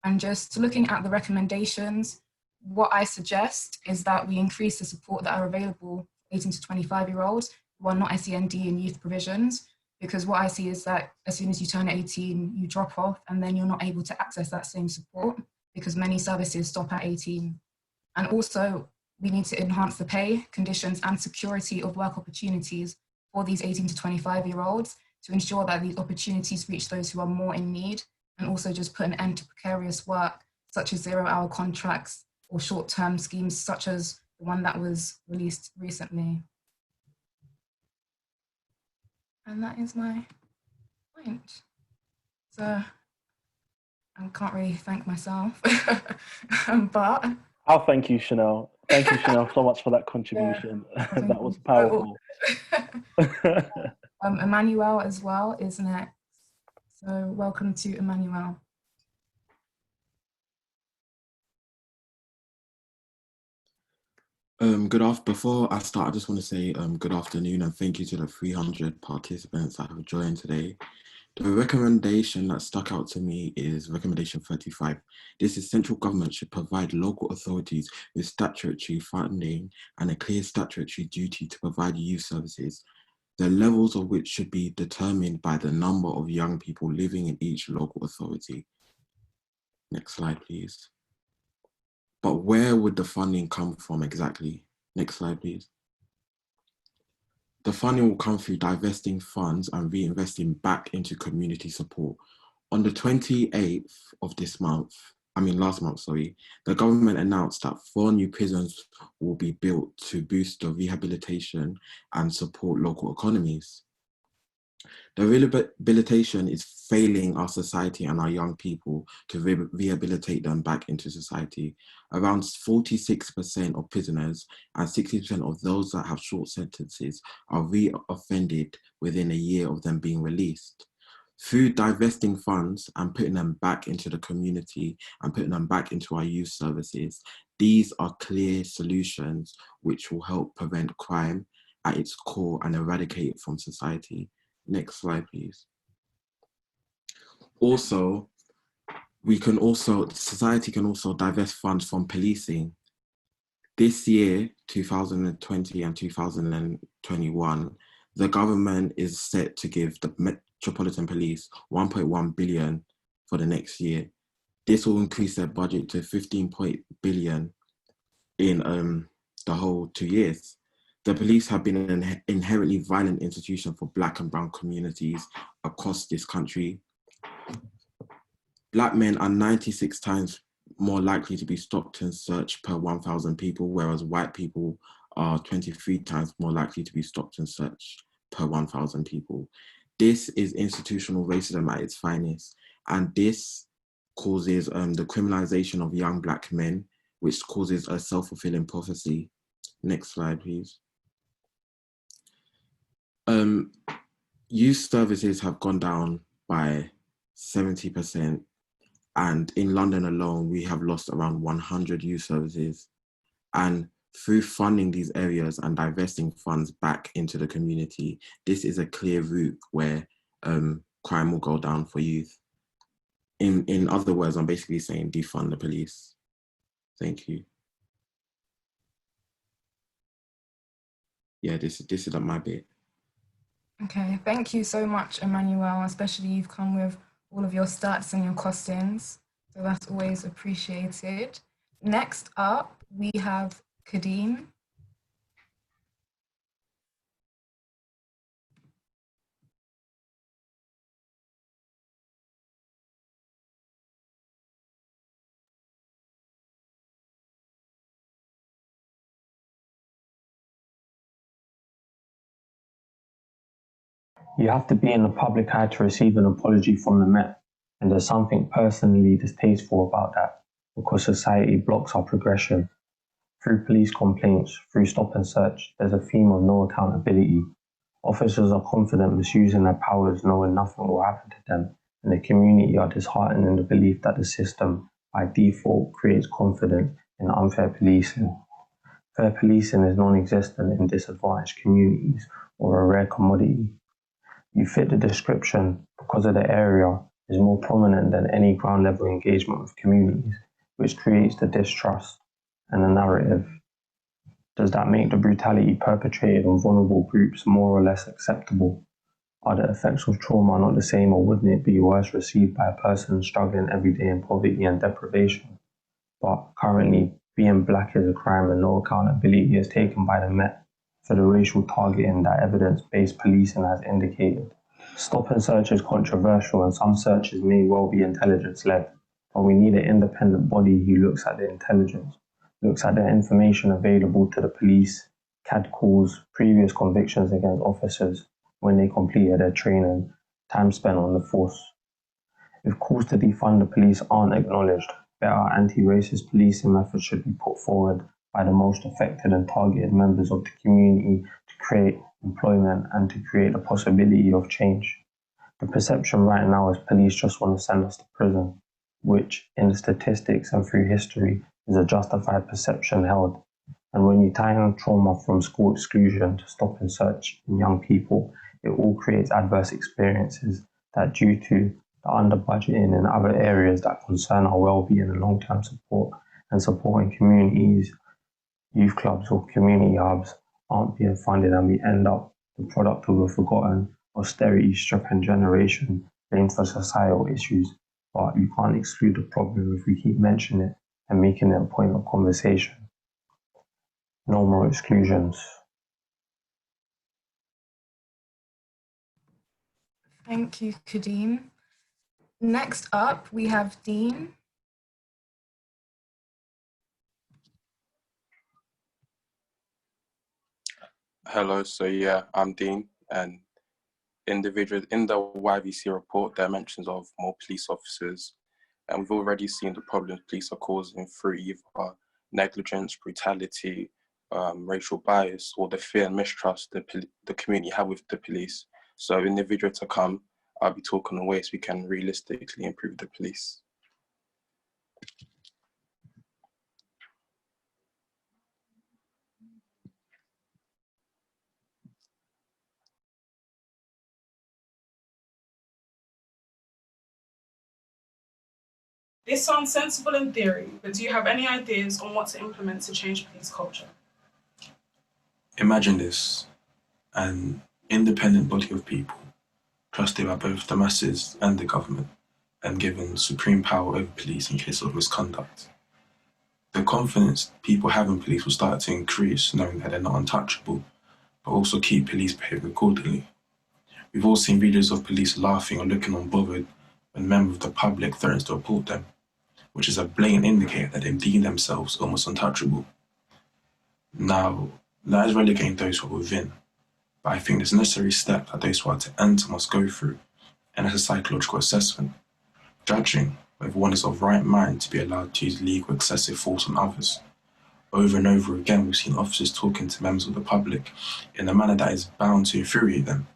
And just looking at the recommendations, what I suggest is that we increase the support that are available 18 to 25-year-olds who are not SEND in youth provisions, because what I see is that as soon as you turn 18, you drop off and then you're not able to access that same support because many services stop at 18. And also, we need to enhance the pay, conditions, and security of work opportunities for these 18 to 25-year-olds to ensure that these opportunities reach those who are more in need, and also just put an end to precarious work, such as zero-hour contracts or short-term schemes, such as the one that was released recently. And that is my point. So I can't really thank myself, but I'll thank you, Chanel. Thank you, Chanel, so much for that contribution. Yeah, that was powerful. Emmanuel as well is next. So welcome to Emmanuel. Before I start, I just want to say good afternoon and thank you to the 300 participants that have joined today. The recommendation that stuck out to me is recommendation 35. This is central government should provide local authorities with statutory funding and a clear statutory duty to provide youth services, the levels of which should be determined by the number of young people living in each local authority. Next slide, please. But where would the funding come from exactly? Next slide, please. The funding will come through divesting funds and reinvesting back into community support. On the 28th of last month, the government announced that 4 new prisons will be built to boost the rehabilitation and support local economies. The rehabilitation is failing our society and our young people to rehabilitate them back into society. Around 46% of prisoners and 60% of those that have short sentences are re-offended within a year of them being released. Through divesting funds and putting them back into the community and putting them back into our youth services, these are clear solutions which will help prevent crime at its core and eradicate it from society. Next slide, please. Also, society can also divest funds from policing. This year, 2020 and 2021, the government is set to give the Metropolitan Police 1.1 billion for the next year. This will increase their budget to 15 billion in the whole 2 years. The police have been an inherently violent institution for Black and brown communities across this country. Black men are 96 times more likely to be stopped and searched per 1,000 people, whereas white people are 23 times more likely to be stopped and searched per 1,000 people. This is institutional racism at its finest, and this causes the criminalization of young Black men, which causes a self-fulfilling prophecy. Next slide, please. Youth services have gone down by 70%, and in London alone, we have lost around 100 youth services. And through funding these areas and divesting funds back into the community, this is a clear route where crime will go down for youth. In other words, I'm basically saying defund the police. Thank you. Yeah, this is my bit. Okay, thank you so much, Emmanuel, especially you've come with all of your stats and your costings, so that's always appreciated. Next up, we have Kadeem. You have to be in the public eye to receive an apology from the Met, and there's something personally distasteful about that, because society blocks our progression. Through police complaints, through stop and search, there's a theme of no accountability. Officers are confident misusing their powers knowing nothing will happen to them, and the community are disheartened in the belief that the system, by default, creates confidence in unfair policing. Fair policing is non-existent in disadvantaged communities or a rare commodity. You fit the description because of the area is more prominent than any ground level engagement with communities, which creates the distrust and the narrative. Does that make the brutality perpetrated on vulnerable groups more or less acceptable? Are the effects of trauma not the same, or wouldn't it be worse received by a person struggling every day in poverty and deprivation? But currently, being Black is a crime and no accountability is taken by the Met for the racial targeting that evidence-based policing has indicated. Stop and search is controversial, and some searches may well be intelligence-led, but we need an independent body who looks at the intelligence, looks at the information available to the police, CAD calls, previous convictions against officers when they completed their training, time spent on the force. If calls to defund the police aren't acknowledged, better anti-racist policing methods should be put forward by the most affected and targeted members of the community to create employment and to create a possibility of change. The perception right now is police just want to send us to prison, which in the statistics and through history is a justified perception held. And when you tie in trauma from school exclusion to stop and search in young people, it all creates adverse experiences that, due to the under-budgeting in other areas that concern our well-being and long-term support and supporting communities, youth clubs or community hubs, aren't being funded, and we end up the product of a forgotten, austerity-stricken generation blamed for societal issues. But you can't exclude the problem if we keep mentioning it and making it a point of conversation. No more exclusions. Thank you, Kadeem. Next up, we have Dean. Hello, so yeah, I'm Dean, and in the YVC report, there are mentions of more police officers, and we've already seen the problems police are causing through either negligence, brutality, racial bias, or the fear and mistrust the community have with the police. So in the video to come, I'll be talking on ways we can realistically improve the police. This sounds sensible in theory, but do you have any ideas on what to implement to change police culture? Imagine this, an independent body of people, trusted by both the masses and the government, and given supreme power over police in case of misconduct. The confidence people have in police will start to increase, knowing that they're not untouchable, but also keep police behaving accordingly. We've all seen videos of police laughing or looking unbothered when a member of the public threatens to report them, which is a blatant indicator that they deem themselves almost untouchable. Now, that is relegating those who are within, but I think there's a necessary step that those who are to enter must go through, and that's a psychological assessment, judging whether one is of right mind to be allowed to use legal excessive force on others. Over and over again, we've seen officers talking to members of the public in a manner that is bound to infuriate them.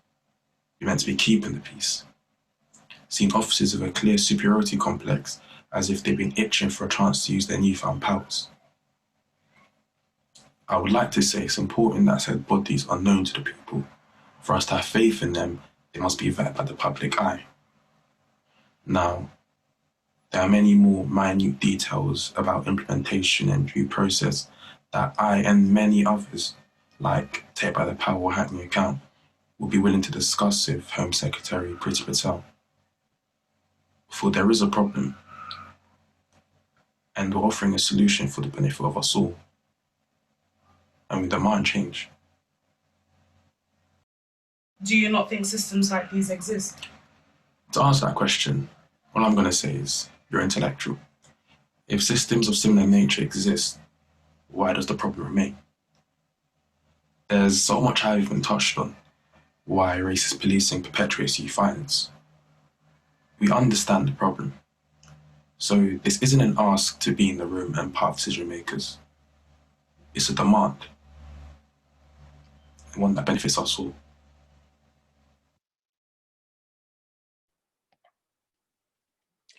You're meant to be keeping the peace. Seen officers with a clear superiority complex, as if they've been itching for a chance to use their newfound powers. I would like to say it's important that said bodies are known to the people. For us to have faith in them, they must be vetted by the public eye. Now, there are many more minute details about implementation and due process that I and many others, like Take by the Power or Hackney Account, will be willing to discuss with Home Secretary Priti Patel. For there is a problem, and we're offering a solution for the benefit of us all. And we demand change. Do you not think systems like these exist? To answer that question, all I'm going to say is you're intellectual. If systems of similar nature exist, why does the problem remain? There's so much I haven't touched on why racist policing perpetuates youth violence. We understand the problem. So this isn't an ask to be in the room and part of decision makers. It's a demand, and one that benefits us all.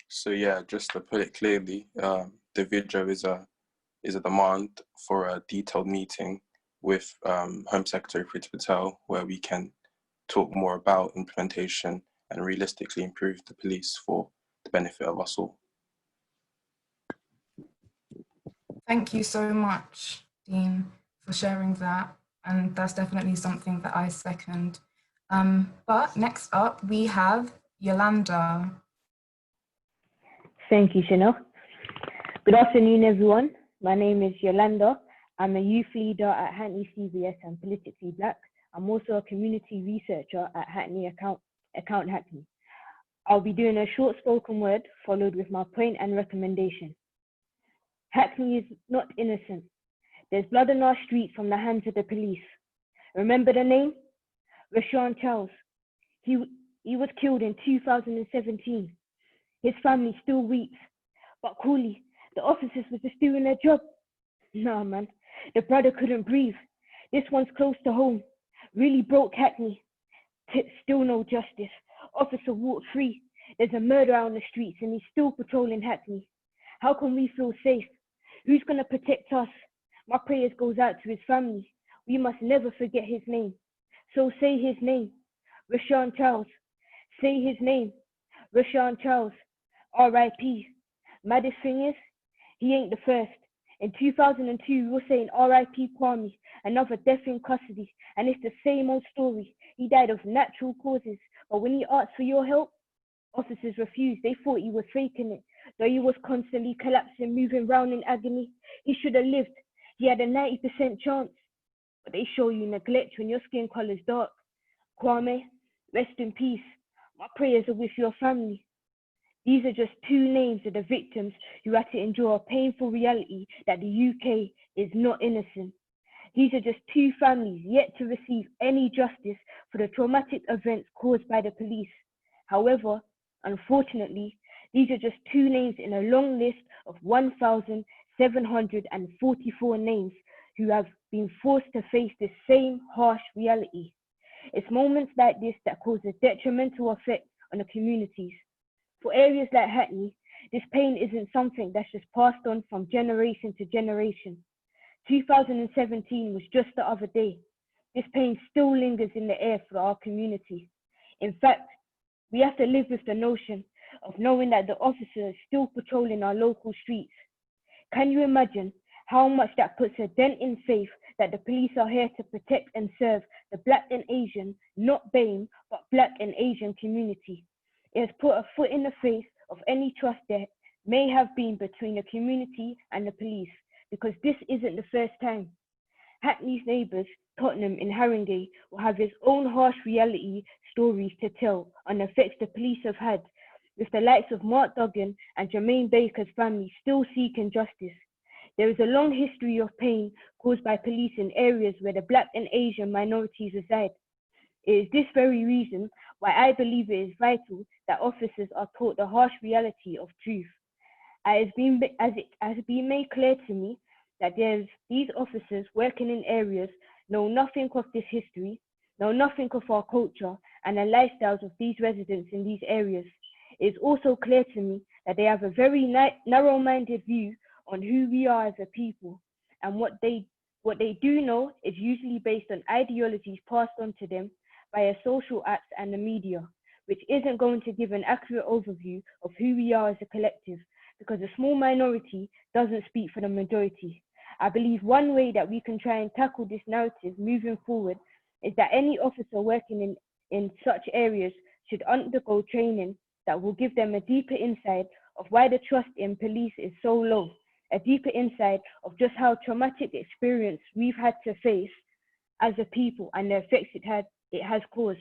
So yeah, just to put it clearly, the video is a demand for a detailed meeting with Home Secretary Priti Patel, where we can talk more about implementation and realistically improve the police for the benefit of us all. Thank you so much, Dean, for sharing that. And that's definitely something that I second. But next up, we have Yolanda. Thank you, Chanel. Good afternoon, everyone. My name is Yolanda. I'm a youth leader at Hackney CVS and Politically Black. I'm also a community researcher at Hackney Account Hackney. I'll be doing a short spoken word followed with my point and recommendation. Hackney is not innocent. There's blood on our streets from the hands of the police. Remember the name? Rashawn Charles. He was killed in 2017. His family still weeps. But coolly, the officers were just doing their job. Nah, man, the brother couldn't breathe. This one's close to home. Really broke Hackney. Still no justice. Officer walked free. There's a murder on the streets and he's still patrolling Hackney. How can we feel safe? Who's gonna protect us? My prayers goes out to his family. We must never forget his name. So say his name, Rashawn Charles. Say his name, Rashawn Charles. R.I.P. Maddest thing is, he ain't the first. In 2002, we were saying R.I.P. Kwame, another death in custody, and it's the same old story. He died of natural causes, but when he asked for your help, officers refused. They thought he was faking it. Though he was constantly collapsing, moving round in agony, he should have lived. He had a 90% chance. But they show you neglect when your skin color's dark. Kwame, rest in peace. My prayers are with your family. These are just two names of the victims who had to endure a painful reality that the UK is not innocent. These are just two families yet to receive any justice for the traumatic events caused by the police. However, unfortunately, these are just two names in a long list of 1,744 names who have been forced to face the same harsh reality. It's moments like this that cause a detrimental effect on the communities. For areas like Hackney, this pain isn't something that's just passed on from generation to generation. 2017 was just the other day. This pain still lingers in the air for our community. In fact, we have to live with the notion of knowing that the officer is still patrolling our local streets. Can you imagine how much that puts a dent in faith that the police are here to protect and serve the Black and Asian, not BAME, but Black and Asian community? It has put a foot in the face of any trust that may have been between the community and the police, because this isn't the first time. Hackney's neighbours, Tottenham in Haringey, will have its own harsh reality stories to tell on the effects the police have had, with the likes of Mark Duggan and Jermaine Baker's family still seeking justice. There is a long history of pain caused by police in areas where the Black and Asian minorities reside. It is this very reason why I believe it is vital that officers are taught the harsh reality of truth. As it has been made clear to me that these officers working in areas know nothing of this history, know nothing of our culture and the lifestyles of these residents in these areas. It is also clear to me that they have a very narrow-minded view on who we are as a people, and what they do know is usually based on ideologies passed on to them via social acts and the media, which isn't going to give an accurate overview of who we are as a collective, because a small minority doesn't speak for the majority. I believe one way that we can try and tackle this narrative moving forward is that any officer working in such areas should undergo training that will give them a deeper insight of why the trust in police is so low, a deeper insight of just how traumatic experience we've had to face as a people and the effects it has caused.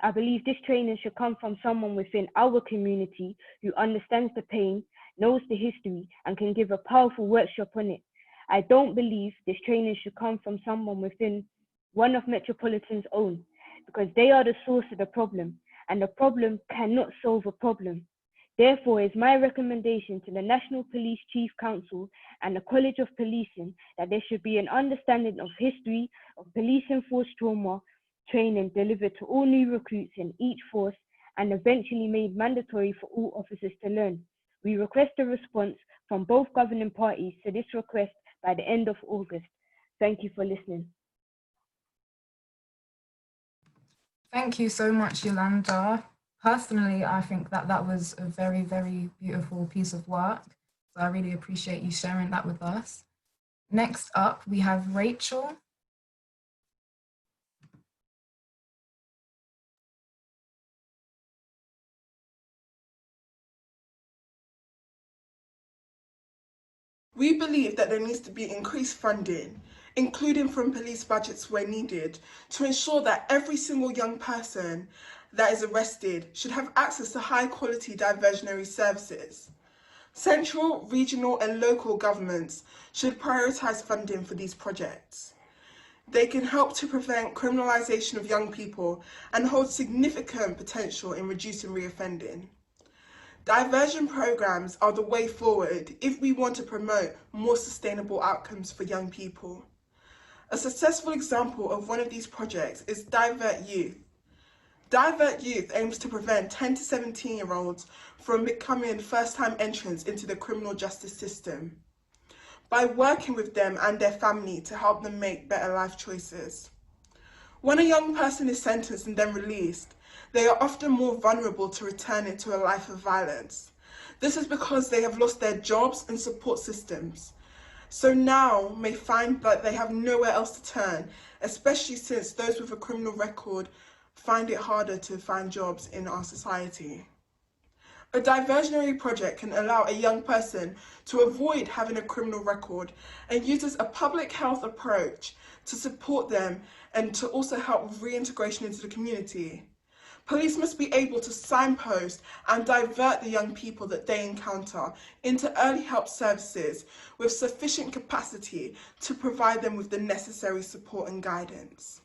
I believe this training should come from someone within our community who understands the pain, knows the history, and can give a powerful workshop on it. I don't believe this training should come from someone within one of Metropolitan's own, because they are the source of the problem, and the problem cannot solve a problem. Therefore, it's my recommendation to the National Police Chief Council and the College of Policing that there should be an understanding of history of police-enforced trauma training delivered to all new recruits in each force and eventually made mandatory for all officers to learn. We request a response from both governing parties to this request by the end of August. Thank you for listening. Thank you so much, Yolanda. Personally, I think that was a very, very beautiful piece of work. So I really appreciate you sharing that with us. Next up, we have Rachel. We believe that there needs to be increased funding, including from police budgets where needed, to ensure that every single young person that is arrested should have access to high-quality diversionary services. Central, regional and local governments should prioritise funding for these projects. They can help to prevent criminalisation of young people and hold significant potential in reducing reoffending. Diversion programmes are the way forward if we want to promote more sustainable outcomes for young people. A successful example of one of these projects is Divert Youth. Divert Youth aims to prevent 10 to 17-year-olds from becoming first-time entrants into the criminal justice system by working with them and their family to help them make better life choices. When a young person is sentenced and then released, they are often more vulnerable to return into a life of violence. This is because they have lost their jobs and support systems, so now may find that they have nowhere else to turn, especially since those with a criminal record find it harder to find jobs in our society. A diversionary project can allow a young person to avoid having a criminal record and uses a public health approach to support them and to also help with reintegration into the community. Police must be able to signpost and divert the young people that they encounter into early help services with sufficient capacity to provide them with the necessary support and guidance.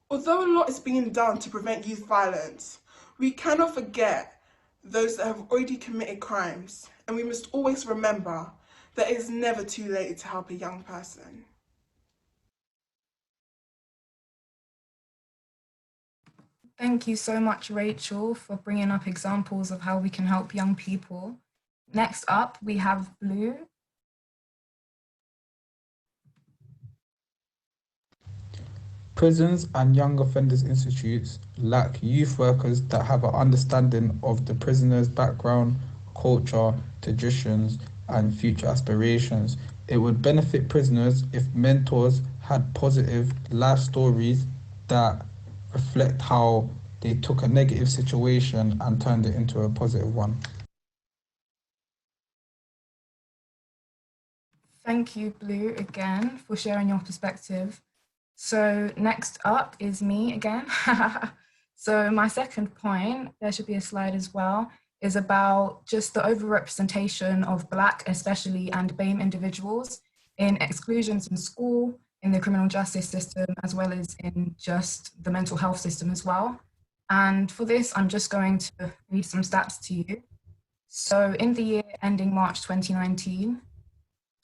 Although a lot is being done to prevent youth violence, we cannot forget those that have already committed crimes, and we must always remember that it is never too late to help a young person. Thank you so much, Rachel, for bringing up examples of how we can help young people. Next up, we have Blue. Prisons and young offenders institutes lack youth workers that have an understanding of the prisoner's background, culture, traditions, and future aspirations. It would benefit prisoners if mentors had positive life stories that reflect how they took a negative situation and turned it into a positive one. Thank you, Blue, again for sharing your perspective. So next up is me again. So my second point, there should be a slide as well, is about just the overrepresentation of Black, especially, and BAME individuals in exclusions in school, in the criminal justice system, as well as in just the mental health system as well. And for this, I'm just going to read some stats to you. So in the year ending March 2019,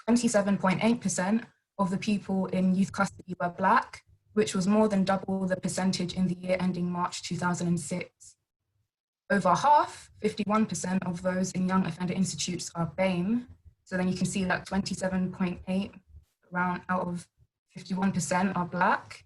27.8% of the people in youth custody were Black, which was more than double the percentage in the year ending March 2006. Over half, 51% of those in young offender institutes are BAME. So then you can see that 27.8 around out of 51% are Black.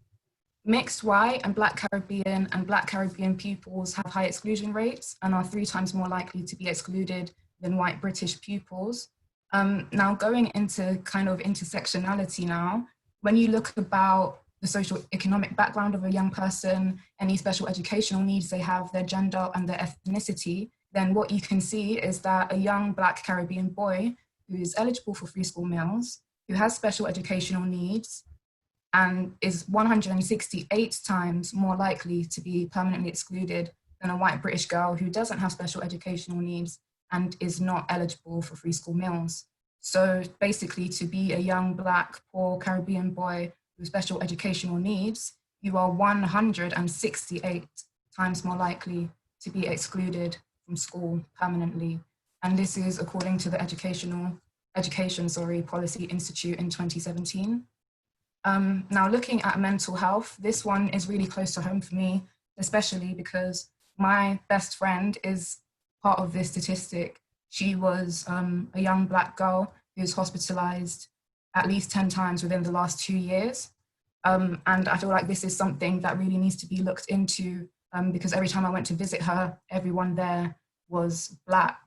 Mixed white and Black Caribbean pupils have high exclusion rates and are 3 times more likely to be excluded than white British pupils. Now going into kind of intersectionality now, when you look about the social economic background of a young person, any special educational needs they have, their gender and their ethnicity, then what you can see is that a young Black Caribbean boy who is eligible for free school meals, who has special educational needs, and is 168 times more likely to be permanently excluded than a white British girl who doesn't have special educational needs and is not eligible for free school meals. So basically, to be a young Black, poor Caribbean boy with special educational needs, you are 168 times more likely to be excluded from school permanently. And this is according to the Education Policy Institute in 2017. Now looking at mental health, this one is really close to home for me, especially because my best friend is part of this statistic. She was a young Black girl who was hospitalized at least 10 times within the last 2 years. And I feel like this is something that really needs to be looked into because every time I went to visit her, everyone there was Black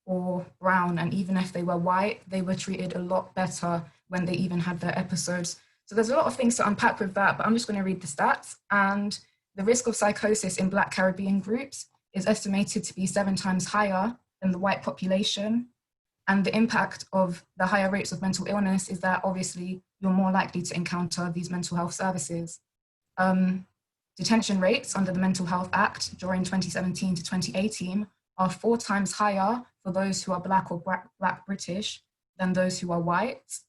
or brown. And even if they were white, they were treated a lot better when they even had their episodes. So there's a lot of things to unpack with that, but I'm just going to read the stats. And the risk of psychosis in Black Caribbean groups is estimated to be 7 times higher than the white population. And the impact of the higher rates of mental illness is that obviously you're more likely to encounter these mental health services. Detention rates under the Mental Health Act during 2017 to 2018 are 4 times higher for those who are Black or Black British than those who are white.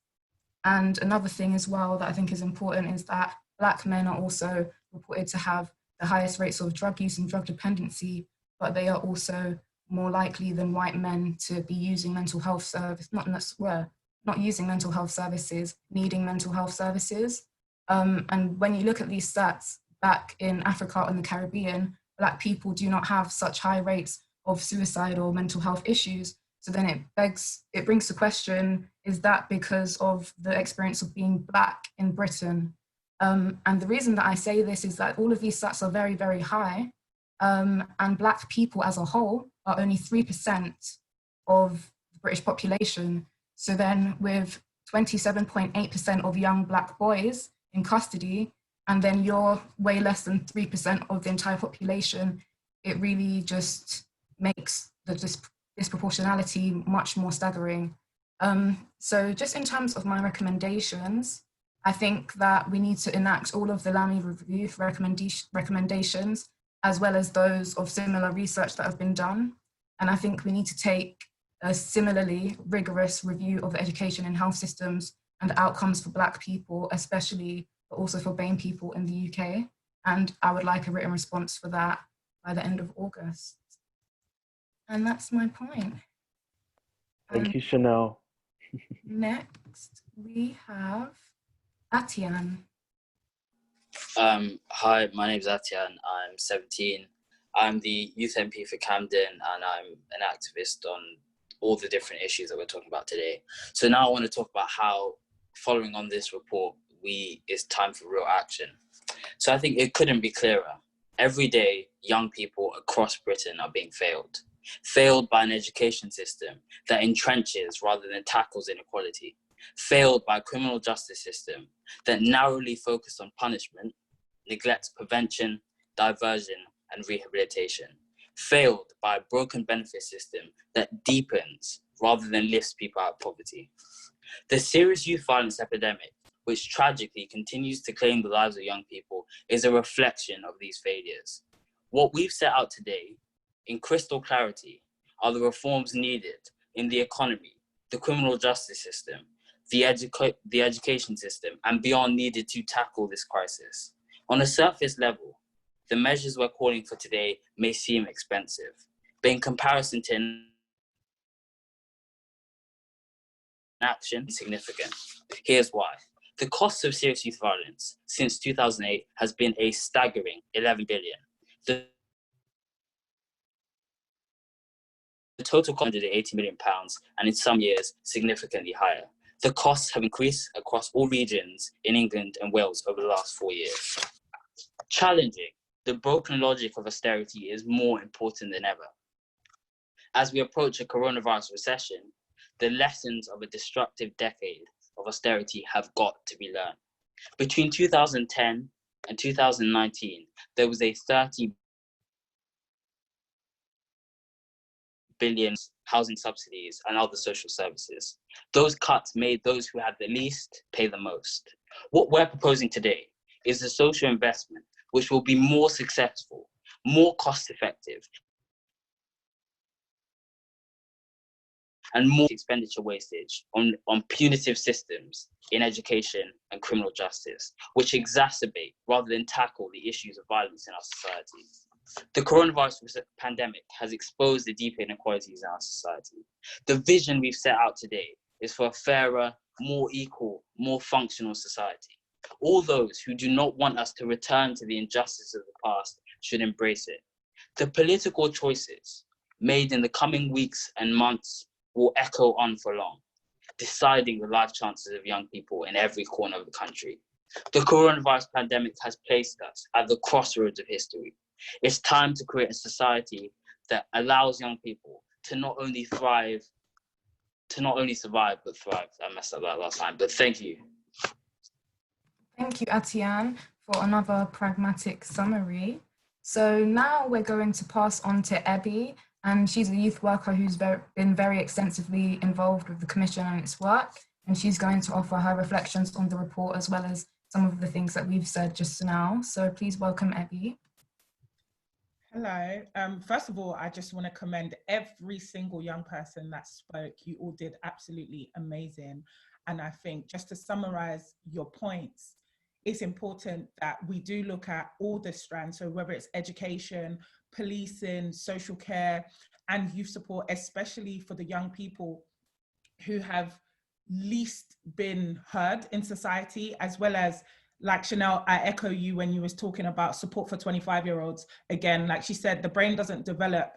And another thing as well that I think is important is that Black men are also reported to have the highest rates of drug use and drug dependency, but they are also more likely than white men to be using mental health service, not using mental health services, needing mental health services. And when you look at these stats back in Africa and the Caribbean, Black people do not have such high rates of suicide or mental health issues. So then it brings the question, is that because of the experience of being Black in Britain? And the reason that I say this is that all of these stats are very, very high. And Black people as a whole are only 3% of the British population. So then with 27.8% of young Black boys in custody, and then you're way less than 3% of the entire population, it really just makes the disproportionality much more staggering. So just in terms of my recommendations, I think that we need to enact all of the Lamy Review recommendations, as well as those of similar research that have been done. And I think we need to take a similarly rigorous review of the education and health systems and outcomes for Black people, especially, but also for BAME people in the UK. And I would like a written response for that by the end of August. And that's my point. Thank you, Chanel. Next, we have Atian. Hi, my name is Atian. I'm 17. I'm the youth MP for Camden, and I'm an activist on all the different issues that we're talking about today. So now I want to talk about how, following on this report, it's time for real action. So I think it couldn't be clearer. Every day, young people across Britain are being failed by an education system that entrenches rather than tackles inequality, failed by a criminal justice system that narrowly focuses on punishment, neglects prevention, diversion, and rehabilitation, failed by a broken benefit system that deepens rather than lifts people out of poverty. The serious youth violence epidemic, which tragically continues to claim the lives of young people, is a reflection of these failures. What we've set out today, in crystal clarity, are the reforms needed in the economy, the criminal justice system, the education system, and beyond needed to tackle this crisis. On a surface level, the measures we're calling for today may seem expensive, but in comparison to action, significant. Here's why. The cost of serious youth violence since 2008 has been a staggering 11 billion. The total cost is £180 million, and in some years, significantly higher. The costs have increased across all regions in England and Wales over the last 4 years. Challenging the broken logic of austerity is more important than ever. As we approach a coronavirus recession, the lessons of a destructive decade of austerity have got to be learned. Between 2010 and 2019, there was a 30 billion housing subsidies and other social services. Those cuts made those who had the least pay the most. What we're proposing today is a social investment which will be more successful, more cost-effective, and more expenditure wastage on punitive systems in education and criminal justice, which exacerbate rather than tackle the issues of violence in our society. The coronavirus pandemic has exposed the deep inequalities in our society. The vision we've set out today is for a fairer, more equal, more functional society. All those who do not want us to return to the injustice of the past should embrace it. The political choices made in the coming weeks and months will echo on for long, deciding the life chances of young people in every corner of the country. The coronavirus pandemic has placed us at the crossroads of history. It's time to create a society that allows young people to not only survive, but thrive. I messed up that last time, but thank you. Thank you, Atian, for another pragmatic summary. So now we're going to pass on to Ebby, and she's a youth worker who's been very extensively involved with the Commission and its work, and she's going to offer her reflections on the report as well as some of the things that we've said just now. So please welcome Ebby. Hello. First of all, I just want to commend every single young person that spoke. You all did absolutely amazing. And I think just to summarize your points, it's important that we do look at all the strands. So whether it's education, policing, social care, and youth support, especially for the young people who have least been heard in society, as well as, like Chanel, I echo you when you was talking about support for 25-year-olds. Again, like she said, the brain doesn't develop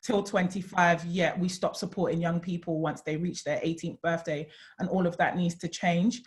till 25, yet we stop supporting young people once they reach their 18th birthday, and all of that needs to change.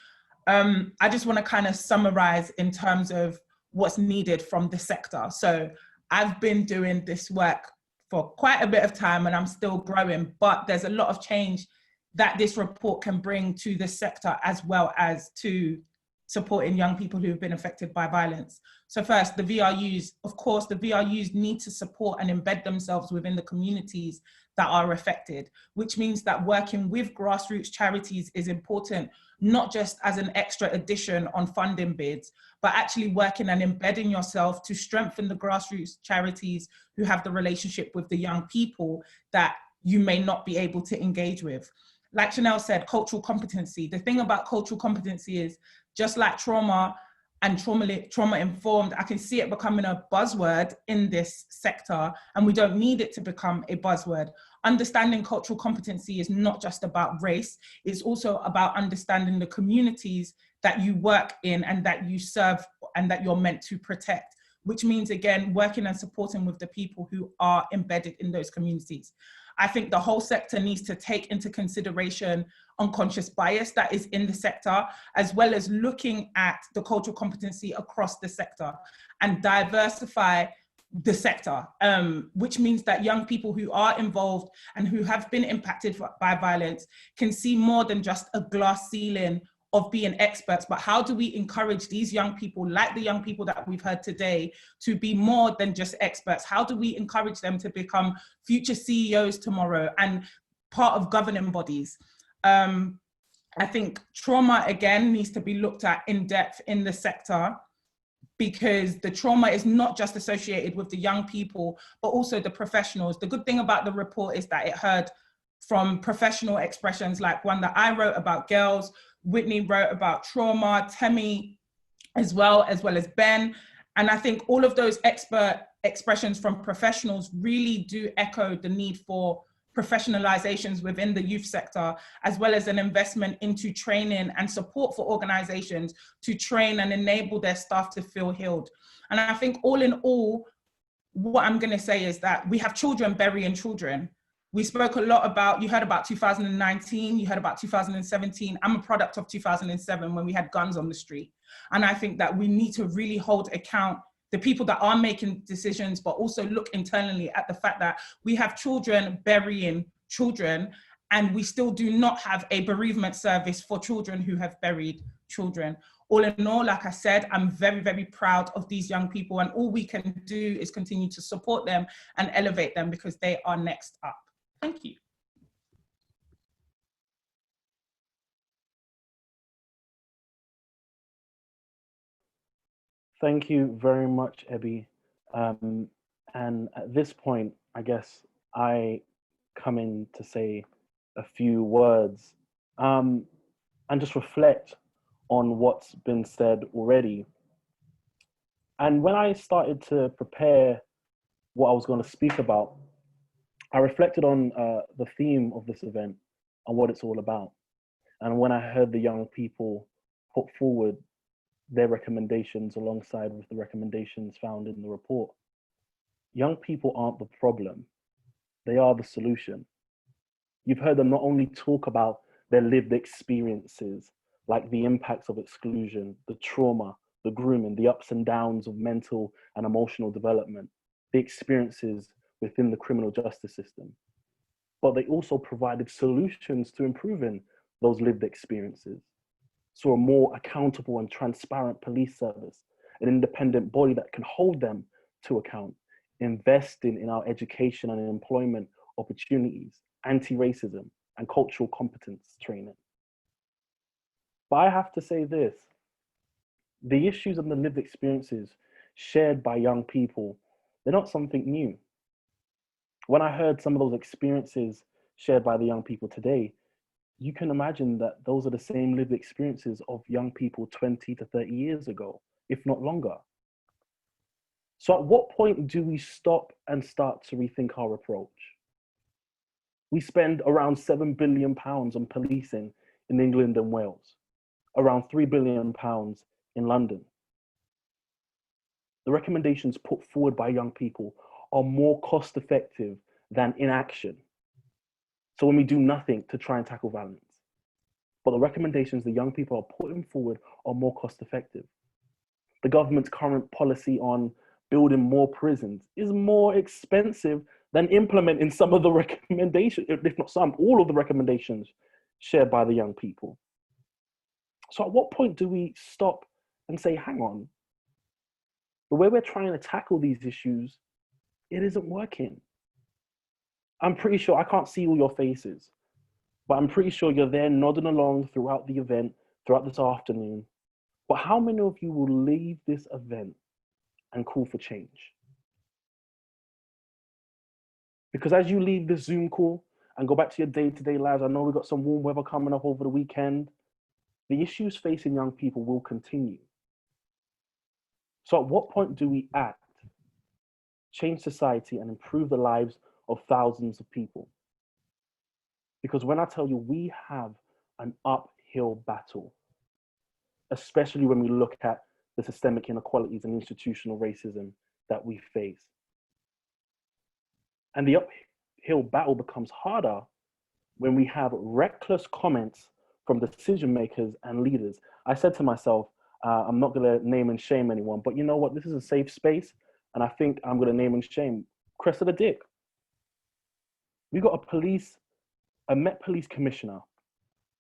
I just want to kind of summarize in terms of what's needed from the sector. So I've been doing this work for quite a bit of time and I'm still growing, but there's a lot of change that this report can bring to the sector as well as to supporting young people who have been affected by violence. So first, the VRUs, of course, the VRUs need to support and embed themselves within the communities that are affected, which means that working with grassroots charities is important, not just as an extra addition on funding bids, but actually working and embedding yourself to strengthen the grassroots charities who have the relationship with the young people that you may not be able to engage with. Like Chanel said, cultural competency. The thing about cultural competency is, just like trauma and trauma-informed, I can see it becoming a buzzword in this sector, and we don't need it to become a buzzword. Understanding cultural competency is not just about race, it's also about understanding the communities that you work in and that you serve and that you're meant to protect, which means, again, working and supporting with the people who are embedded in those communities. I think the whole sector needs to take into consideration unconscious bias that is in the sector, as well as looking at the cultural competency across the sector and diversify the sector, which means that young people who are involved and who have been impacted by violence can see more than just a glass ceiling of being experts, but how do we encourage these young people, like the young people that we've heard today, to be more than just experts? How do we encourage them to become future CEOs tomorrow and part of governing bodies. I think trauma, again, needs to be looked at in depth in the sector, because the trauma is not just associated with the young people, but also the professionals. The good thing about the report is that it heard from professional expressions, like one that I wrote about girls, Whitney wrote about trauma, Temi as well as Ben. And I think all of those expert expressions from professionals really do echo the need for professionalizations within the youth sector, as well as an investment into training and support for organizations to train and enable their staff to feel healed. And I think all in all, what I'm gonna say is that we have children burying children. We spoke a lot about, you heard about 2019, you heard about 2017. I'm a product of 2007 when we had guns on the street. And I think that we need to really hold account the people that are making decisions, but also look internally at the fact that we have children burying children, and we still do not have a bereavement service for children who have buried children. All in all, like I said, I'm very, very proud of these young people, and all we can do is continue to support them and elevate them, because they are next up. Thank you. Thank you very much, Ebby. And at this point, I guess I come in to say a few words and just reflect on what's been said already. And when I started to prepare what I was going to speak about, I reflected on the theme of this event and what it's all about. And when I heard the young people put forward their recommendations alongside with the recommendations found in the report, young people aren't the problem, they are the solution. You've heard them not only talk about their lived experiences, like the impacts of exclusion, the trauma, the grooming, the ups and downs of mental and emotional development, the experiences within the criminal justice system, but they also provided solutions to improving those lived experiences. So a more accountable and transparent police service, an independent body that can hold them to account, investing in our education and employment opportunities, anti-racism and cultural competence training. But I have to say this, the issues and the lived experiences shared by young people, they're not something new. When I heard some of those experiences shared by the young people today, you can imagine that those are the same lived experiences of young people 20 to 30 years ago, if not longer. So at what point do we stop and start to rethink our approach? We spend around £7 billion on policing in England and Wales, around £3 billion in London. The recommendations put forward by young people are more cost effective than inaction. So when we do nothing to try and tackle violence, but the recommendations the young people are putting forward are more cost effective. The government's current policy on building more prisons is more expensive than implementing some of the recommendations, if not some, all of the recommendations shared by the young people. So at what point do we stop and say, hang on, the way we're trying to tackle these issues, it isn't working. I'm pretty sure, I can't see all your faces, but I'm pretty sure you're there nodding along throughout the event, throughout this afternoon. But how many of you will leave this event and call for change? Because as you leave this Zoom call and go back to your day-to-day lives, I know we've got some warm weather coming up over the weekend, the issues facing young people will continue. So at what point do we act, change society and improve the lives of thousands of people? Because when I tell you we have an uphill battle, especially when we look at the systemic inequalities and institutional racism that we face. And the uphill battle becomes harder when we have reckless comments from decision makers and leaders. I said to myself, I'm not gonna name and shame anyone, but you know what? This is a safe space. And I think I'm gonna name and shame Cressida Dick. We got a Met Police commissioner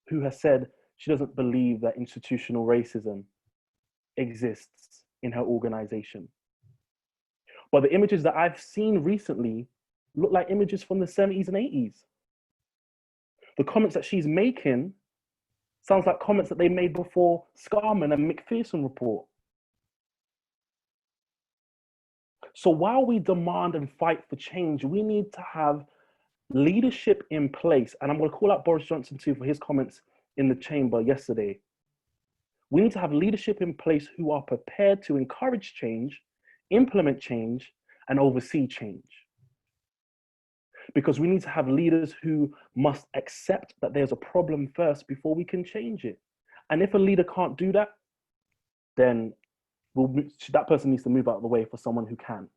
who has said she doesn't believe that institutional racism exists in her organization. But the images that I've seen recently look like images from the 70s and 80s. The comments that she's making sounds like comments that they made before Scarman and McPherson report. So while we demand and fight for change, we need to have leadership in place. And I'm going to call out Boris Johnson too for his comments in the chamber yesterday. We need to have leadership in place who are prepared to encourage change, implement change, and oversee change. Because we need to have leaders who must accept that there's a problem first before we can change it. And if a leader can't do that, then that person needs to move out of the way for someone who can.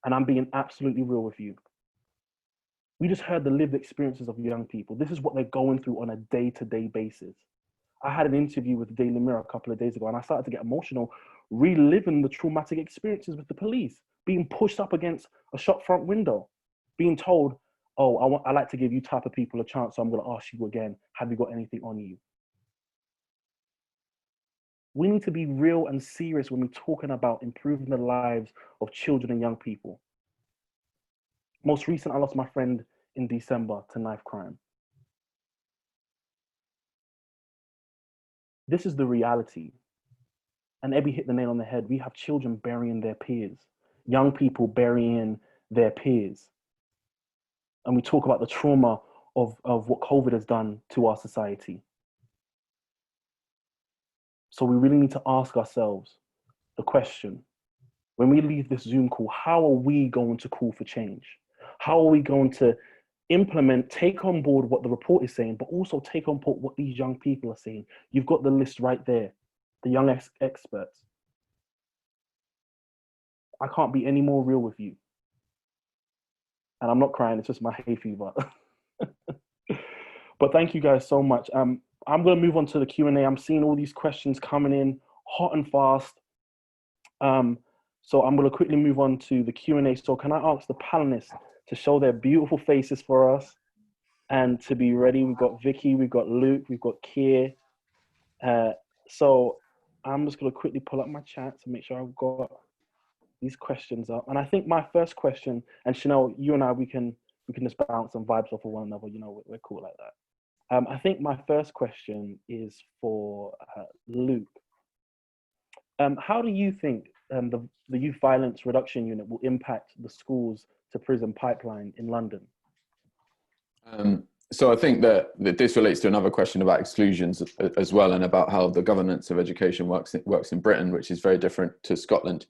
And I'm being absolutely real with you. We just heard the lived experiences of young people. This is what they're going through on a day-to-day basis. I had an interview with the Daily Mirror a couple of days ago, and I started to get emotional, reliving the traumatic experiences with the police, being pushed up against a shop front window, being told, oh, I like to give you type of people a chance, so I'm going to ask you again, have you got anything on you? We need to be real and serious when we're talking about improving the lives of children and young people. Most recent, I lost my friend in December to knife crime. This is the reality. And Ebby hit the nail on the head. We have children burying their peers, young people burying their peers. And we talk about the trauma of what COVID has done to our society. So we really need to ask ourselves the question, when we leave this Zoom call, how are we going to call for change? How are we going to implement, take on board what the report is saying, but also take on board what these young people are saying? You've got the list right there, the young experts. I can't be any more real with you. And I'm not crying, it's just my hay fever. But thank you guys so much. I'm going to move on to the Q&A. I'm seeing all these questions coming in hot and fast. So I'm going to quickly move on to the Q&A. So can I ask the panelists to show their beautiful faces for us and to be ready? We've got Vicky, we've got Luke, we've got Kier. So I'm just going to quickly pull up my chat to make sure I've got these questions up. And I think my first question, and Chanel, you and I, we can just bounce some vibes off of one another. You know, we're cool like that. I think my first question is for Luke. How do you think the Youth Violence Reduction Unit will impact the schools to prison pipeline in London? So I think that this relates to another question about exclusions as well, and about how the governance of education works in Britain, which is very different to Scotland.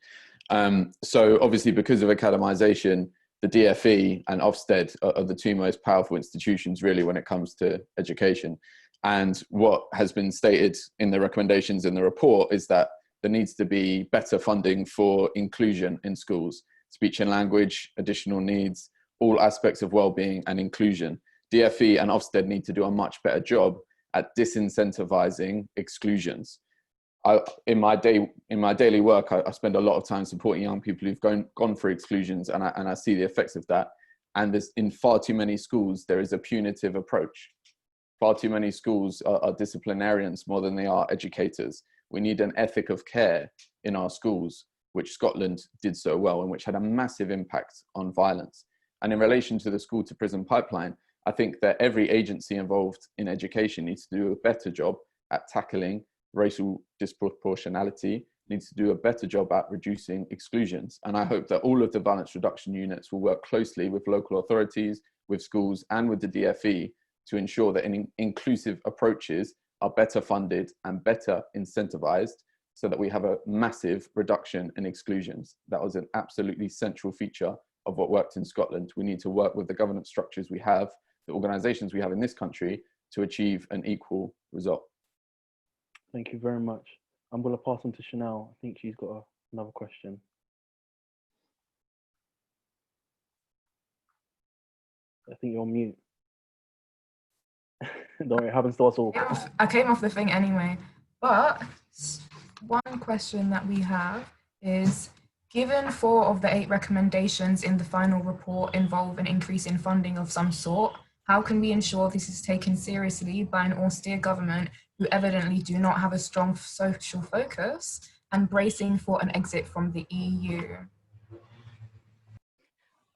So obviously, because of academisation, the DfE and Ofsted are the two most powerful institutions really when it comes to education. And what has been stated in the recommendations in the report is that there needs to be better funding for inclusion in schools, speech and language, additional needs, all aspects of well-being and inclusion. DfE and Ofsted need to do a much better job at disincentivizing exclusions. In my daily work, I spend a lot of time supporting young people who've gone through exclusions, and I see the effects of that. And in far too many schools, there is a punitive approach. Far too many schools are disciplinarians more than they are educators. We need an ethic of care in our schools, which Scotland did so well and which had a massive impact on violence. And in relation to the school to prison pipeline, I think that every agency involved in education needs to do a better job at tackling racial disproportionality, needs to do a better job at reducing exclusions. And I hope that all of the violence reduction units will work closely with local authorities, with schools and with the DfE to ensure that inclusive approaches are better funded and better incentivized so that we have a massive reduction in exclusions. That was an absolutely central feature of what worked in Scotland. We need to work with the governance structures we have, the organizations we have in this country to achieve an equal result. Thank you very much. I'm going to pass on to Chanel. I think she's got another question. I think you're on mute. Don't worry, it happens to us all. I came off the thing anyway. But one question that we have is, given 4 of the 8 recommendations in the final report involve an increase in funding of some sort, how can we ensure this is taken seriously by an austere government who evidently do not have a strong social focus and bracing for an exit from the EU?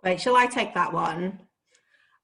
Right, shall I take that one?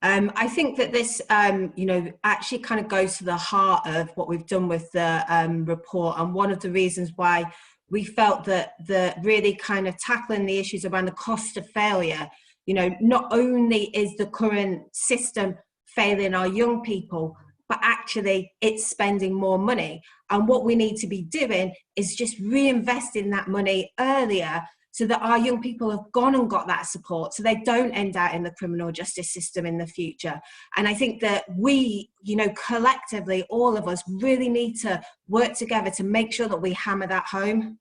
I think that this, actually kind of goes to the heart of what we've done with the report, and one of the reasons why we felt that the really kind of tackling the issues around the cost of failure, not only is the current system failing our young people, but actually it's spending more money. And what we need to be doing is just reinvesting that money earlier so that our young people have gone and got that support so they don't end out in the criminal justice system in the future. And I think that we, collectively, all of us really need to work together to make sure that we hammer that home.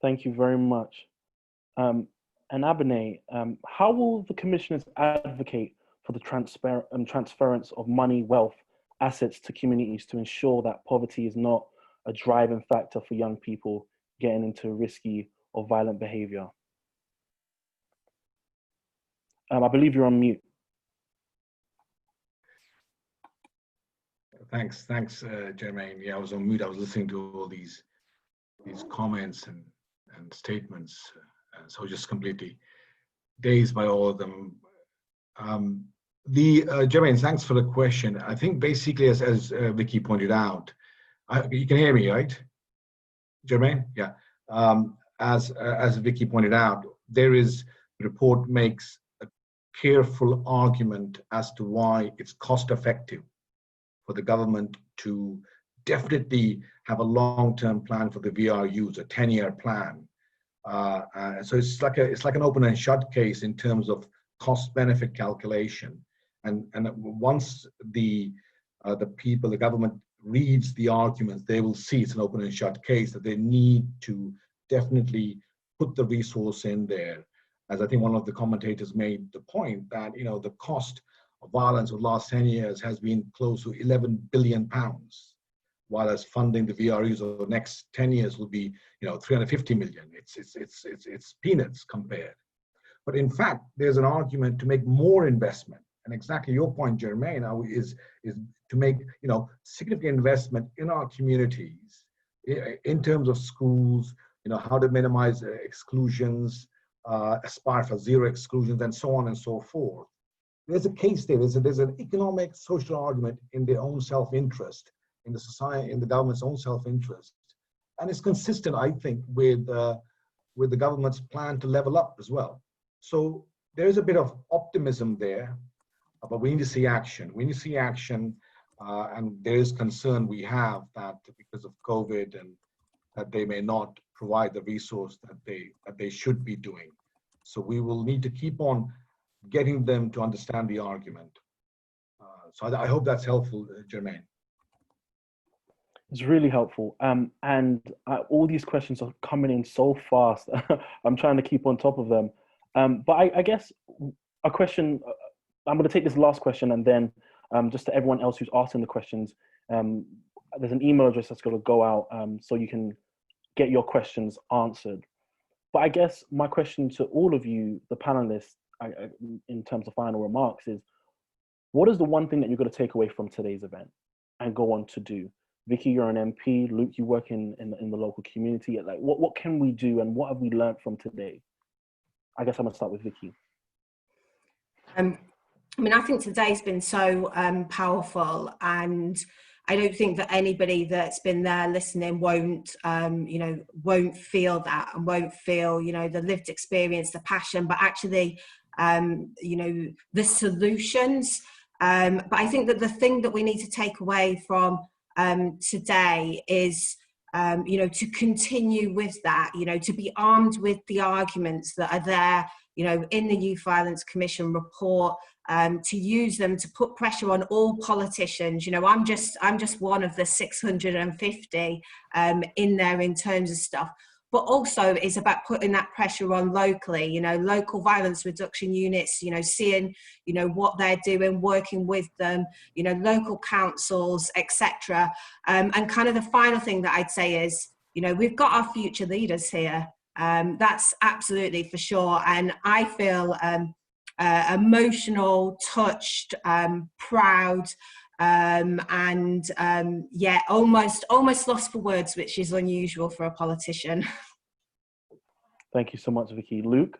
Thank you very much. And Abene, how will the commissioners advocate for the transference of money, wealth, assets to communities to ensure that poverty is not a driving factor for young people getting into risky or violent behavior? I believe you're on mute. Thanks, Jermaine. Yeah, I was on mute. I was listening to all these comments and statements, so just completely dazed by all of them. Jermaine, thanks for the question. I think basically, as Vicky pointed out, you can hear me, right, Jermaine? Yeah. As Vicky pointed out, the report makes a careful argument as to why it's cost effective for the government to definitely have a long-term plan for the VRUs, a 10-year plan. So it's like an open and shut case in terms of cost-benefit calculation. And once the government reads the arguments, they will see it's an open and shut case, that they need to definitely put the resource in there. As I think one of the commentators made the point that, the cost of violence of the last 10 years has been close to 11 billion pounds, while as funding the VRUs over the next 10 years will be, 350 million. It's peanuts compared. But in fact, there's an argument to make more investment. And exactly your point, Jermaine, is to make significant investment in our communities in terms of schools, how to minimize exclusions, aspire for zero exclusions, and so on and so forth. There's a case there. There's an economic, social argument in their own self-interest, in the society, in the government's own self-interest, and it's consistent, I think, with the government's plan to level up as well. So there is a bit of optimism there. But we need to see action. We need to see action, and there is concern we have that because of COVID and that they may not provide the resource that they should be doing. So we will need to keep on getting them to understand the argument. So I hope that's helpful, Jermaine. It's really helpful. And all these questions are coming in so fast. I'm trying to keep on top of them. But I guess a question. I'm going to take this last question, and then just to everyone else who's asking the questions, there's an email address that's going to go out so you can get your questions answered. But I guess my question to all of you, the panelists, in terms of final remarks, is what is the one thing that you're going to take away from today's event and go on to do? Vicky, you're an MP. Luke, you work in the local community. Like, what can we do, and what have we learned from today? I guess I'm going to start with Vicky. I think today's been so powerful, and I don't think that anybody that's been there listening won't feel that, and won't feel, the lived experience, the passion, but actually, the solutions. But I think that the thing that we need to take away from today is, to continue with that, to be armed with the arguments that are there, in the Youth Violence Commission report, to use them to put pressure on all politicians. I'm just one of the 650 in there in terms of stuff. But also it's about putting that pressure on locally, local violence reduction units, seeing, what they're doing, working with them, local councils, etc. And kind of the final thing that I'd say is, we've got our future leaders here. That's absolutely for sure. And I feel emotional, touched, proud, and almost lost for words, which is unusual for a politician. Thank you so much, Vicky. Luke?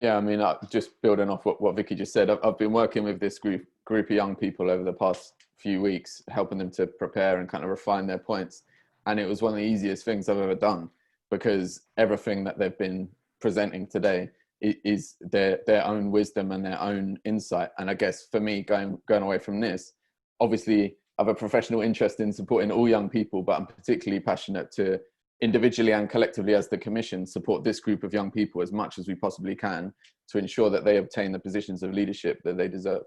Yeah, I mean, just building off what Vicky just said, I've been working with this group of young people over the past few weeks, helping them to prepare and kind of refine their points. And it was one of the easiest things I've ever done, because everything that they've been presenting today is their own wisdom and their own insight. And I guess for me, going away from this, obviously I have a professional interest in supporting all young people, but I'm particularly passionate to individually and collectively as the Commission support this group of young people as much as we possibly can to ensure that they obtain the positions of leadership that they deserve.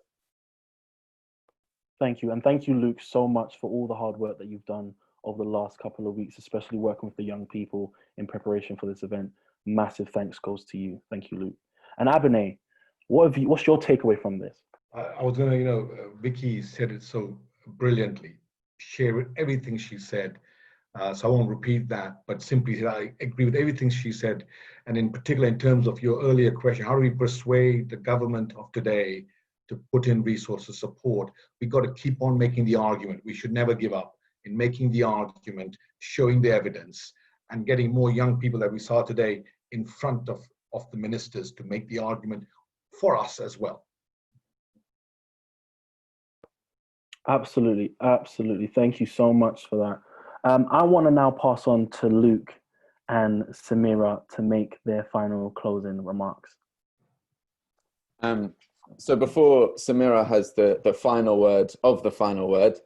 Thank you. And thank you, Luke, so much for all the hard work that you've done over the last couple of weeks, especially working with the young people in preparation for this event. Massive thanks goes to you. Thank you, Luke. And Abinay, what's your takeaway from this? I was going to, Vicky said it so brilliantly, share everything she said. So I won't repeat that, but simply say I agree with everything she said. And in particular, in terms of your earlier question, how do we persuade the government of today to put in resources support? We've got to keep on making the argument. We should never give up in making the argument, showing the evidence, and getting more young people that we saw today in front of the ministers to make the argument for us as well. Absolutely, absolutely. Thank you so much for that. I want to now pass on to Luke and Samira to make their final closing remarks. So before Samira has the final word of the final word,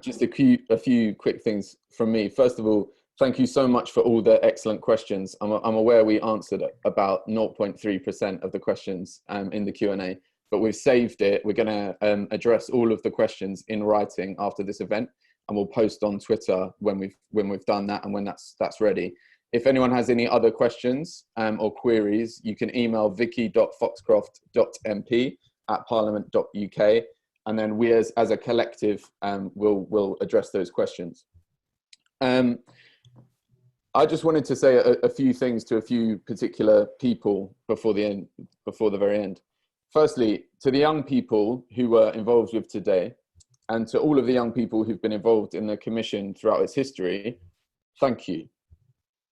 just a few quick things from me. First of all, thank you so much for all the excellent questions. I'm aware we answered about 0.3% of the questions in the Q&A, but we've saved it. We're going to address all of the questions in writing after this event, and we'll post on Twitter when we've done that and when that's ready. If anyone has any other questions or queries, you can email vicky.foxcroft.mp@parliament.uk, and then we as a collective will address those questions. I just wanted to say a few things to a few particular people before the very end. Firstly, to the young people who were involved with today, and to all of the young people who've been involved in the Commission throughout its history, thank you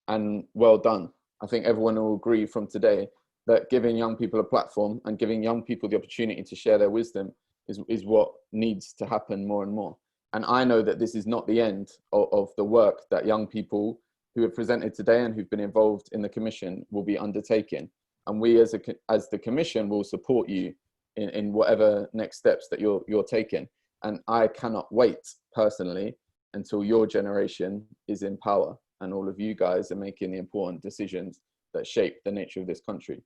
and well done. I think everyone will agree from today that giving young people a platform and giving young people the opportunity to share their wisdom is what needs to happen more and more. And I know that this is not the end of the work that young people who have presented today and who've been involved in the Commission will be undertaking. And we as the Commission will support you in whatever next steps that you're taking. And I cannot wait personally until your generation is in power and all of you guys are making the important decisions that shape the nature of this country.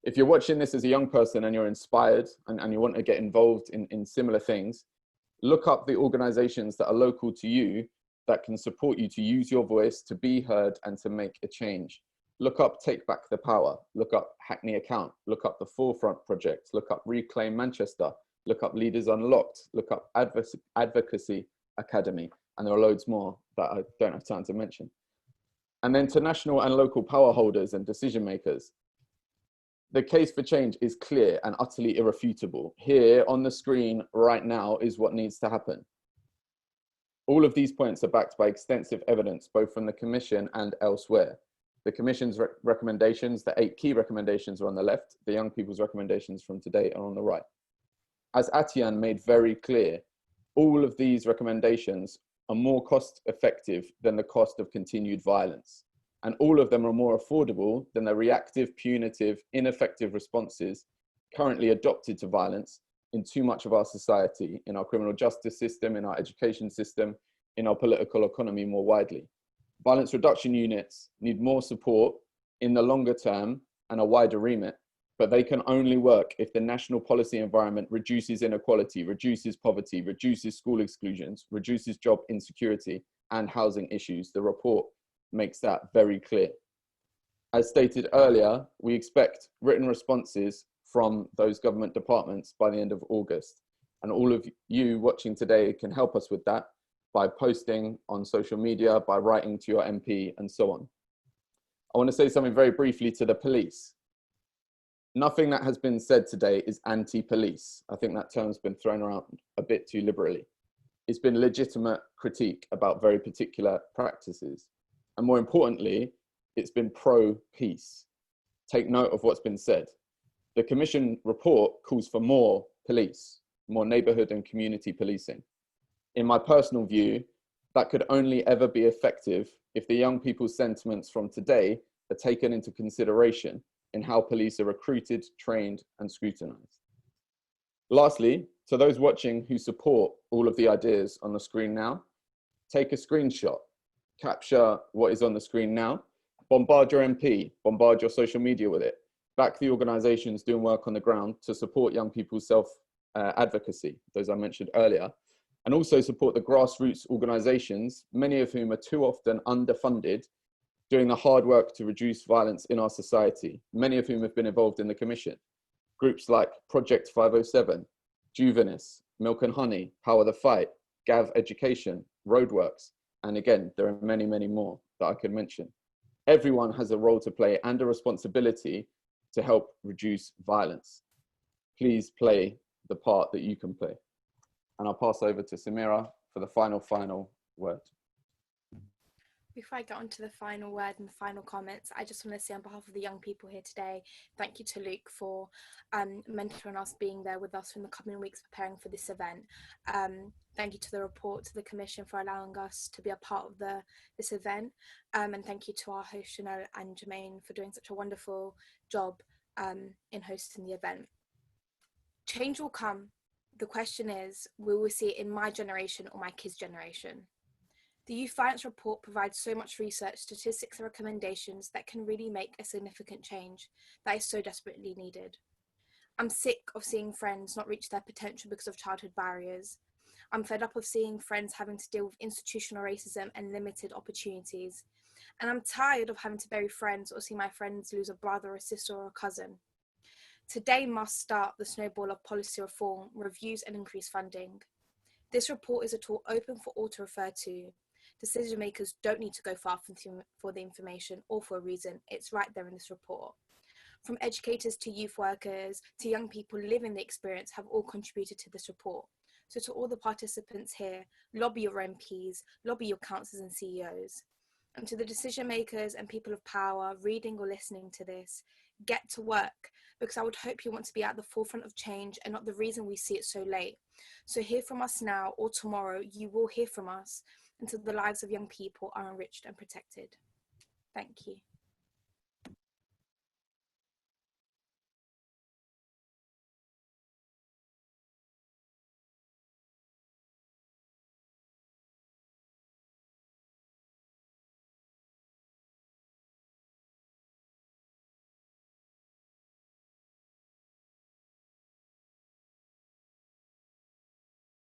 If you're watching this as a young person and you're inspired and you want to get involved in similar things, look up the organizations that are local to you that can support you to use your voice, to be heard and to make a change. Look up Take Back the Power, look up Hackney Account, look up the Forefront Project, look up Reclaim Manchester, look up Leaders Unlocked, look up Advocacy Academy, and there are loads more that I don't have time to mention. And then to national and local power holders and decision makers, the case for change is clear and utterly irrefutable. Here on the screen right now is what needs to happen. All of these points are backed by extensive evidence, both from the Commission and elsewhere. The Commission's recommendations, the 8 key recommendations, are on the left. The young people's recommendations from today are on the right. As Atian made very clear, all of these recommendations are more cost effective than the cost of continued violence. And all of them are more affordable than the reactive, punitive, ineffective responses currently adopted to violence in too much of our society, in our criminal justice system, in our education system, in our political economy more widely. Violence reduction units need more support in the longer term and a wider remit, but they can only work if the national policy environment reduces inequality, reduces poverty, reduces school exclusions, reduces job insecurity and housing issues. The report makes that very clear. As stated earlier, we expect written responses from those government departments by the end of August. And all of you watching today can help us with that by posting on social media, by writing to your MP and so on. I want to say something very briefly to the police. Nothing that has been said today is anti-police. I think that term's been thrown around a bit too liberally. It's been legitimate critique about very particular practices. And more importantly, it's been pro-peace. Take note of what's been said. The Commission report calls for more police, more neighbourhood and community policing. In my personal view, that could only ever be effective if the young people's sentiments from today are taken into consideration in how police are recruited, trained and scrutinised. Lastly, to those watching who support all of the ideas on the screen now, take a screenshot, capture what is on the screen now, bombard your MP, bombard your social media with it, back the organisations doing work on the ground to support young people's self-advocacy, those I mentioned earlier, and also support the grassroots organisations, many of whom are too often underfunded, doing the hard work to reduce violence in our society, many of whom have been involved in the Commission. Groups like Project 507, Juvenis, Milk and Honey, Power the Fight, Gav Education, Roadworks, and again, there are many, many more that I could mention. Everyone has a role to play and a responsibility to help reduce violence. Please play the part that you can play. And I'll pass over to Samira for the final word. Before I get on to the final word and the final comments, I just want to say on behalf of the young people here today, thank you to Luke for mentoring us, being there with us in the coming weeks preparing for this event. Thank you to the report, to the Commission for allowing us to be a part of this event. And thank you to our host, Chanel and Jermaine, for doing such a wonderful job in hosting the event. Change will come. The question is, will we see it in my generation or my kids' generation? The Youth Violence Report provides so much research, statistics and recommendations that can really make a significant change that is so desperately needed. I'm sick of seeing friends not reach their potential because of childhood barriers. I'm fed up of seeing friends having to deal with institutional racism and limited opportunities. And I'm tired of having to bury friends or see my friends lose a brother, a sister or a cousin. Today must start the snowball of policy reform, reviews and increased funding. This report is a tool open for all to refer to. Decision makers don't need to go far for the information or for a reason. It's right there in this report. From educators to youth workers to young people living the experience have all contributed to this report. So to all the participants here, lobby your MPs, lobby your councillors and CEOs. And to the decision makers and people of power reading or listening to this, get to work, because I would hope you want to be at the forefront of change and not the reason we see it so late. So hear from us now or tomorrow, you will hear from us until the lives of young people are enriched and protected. Thank you.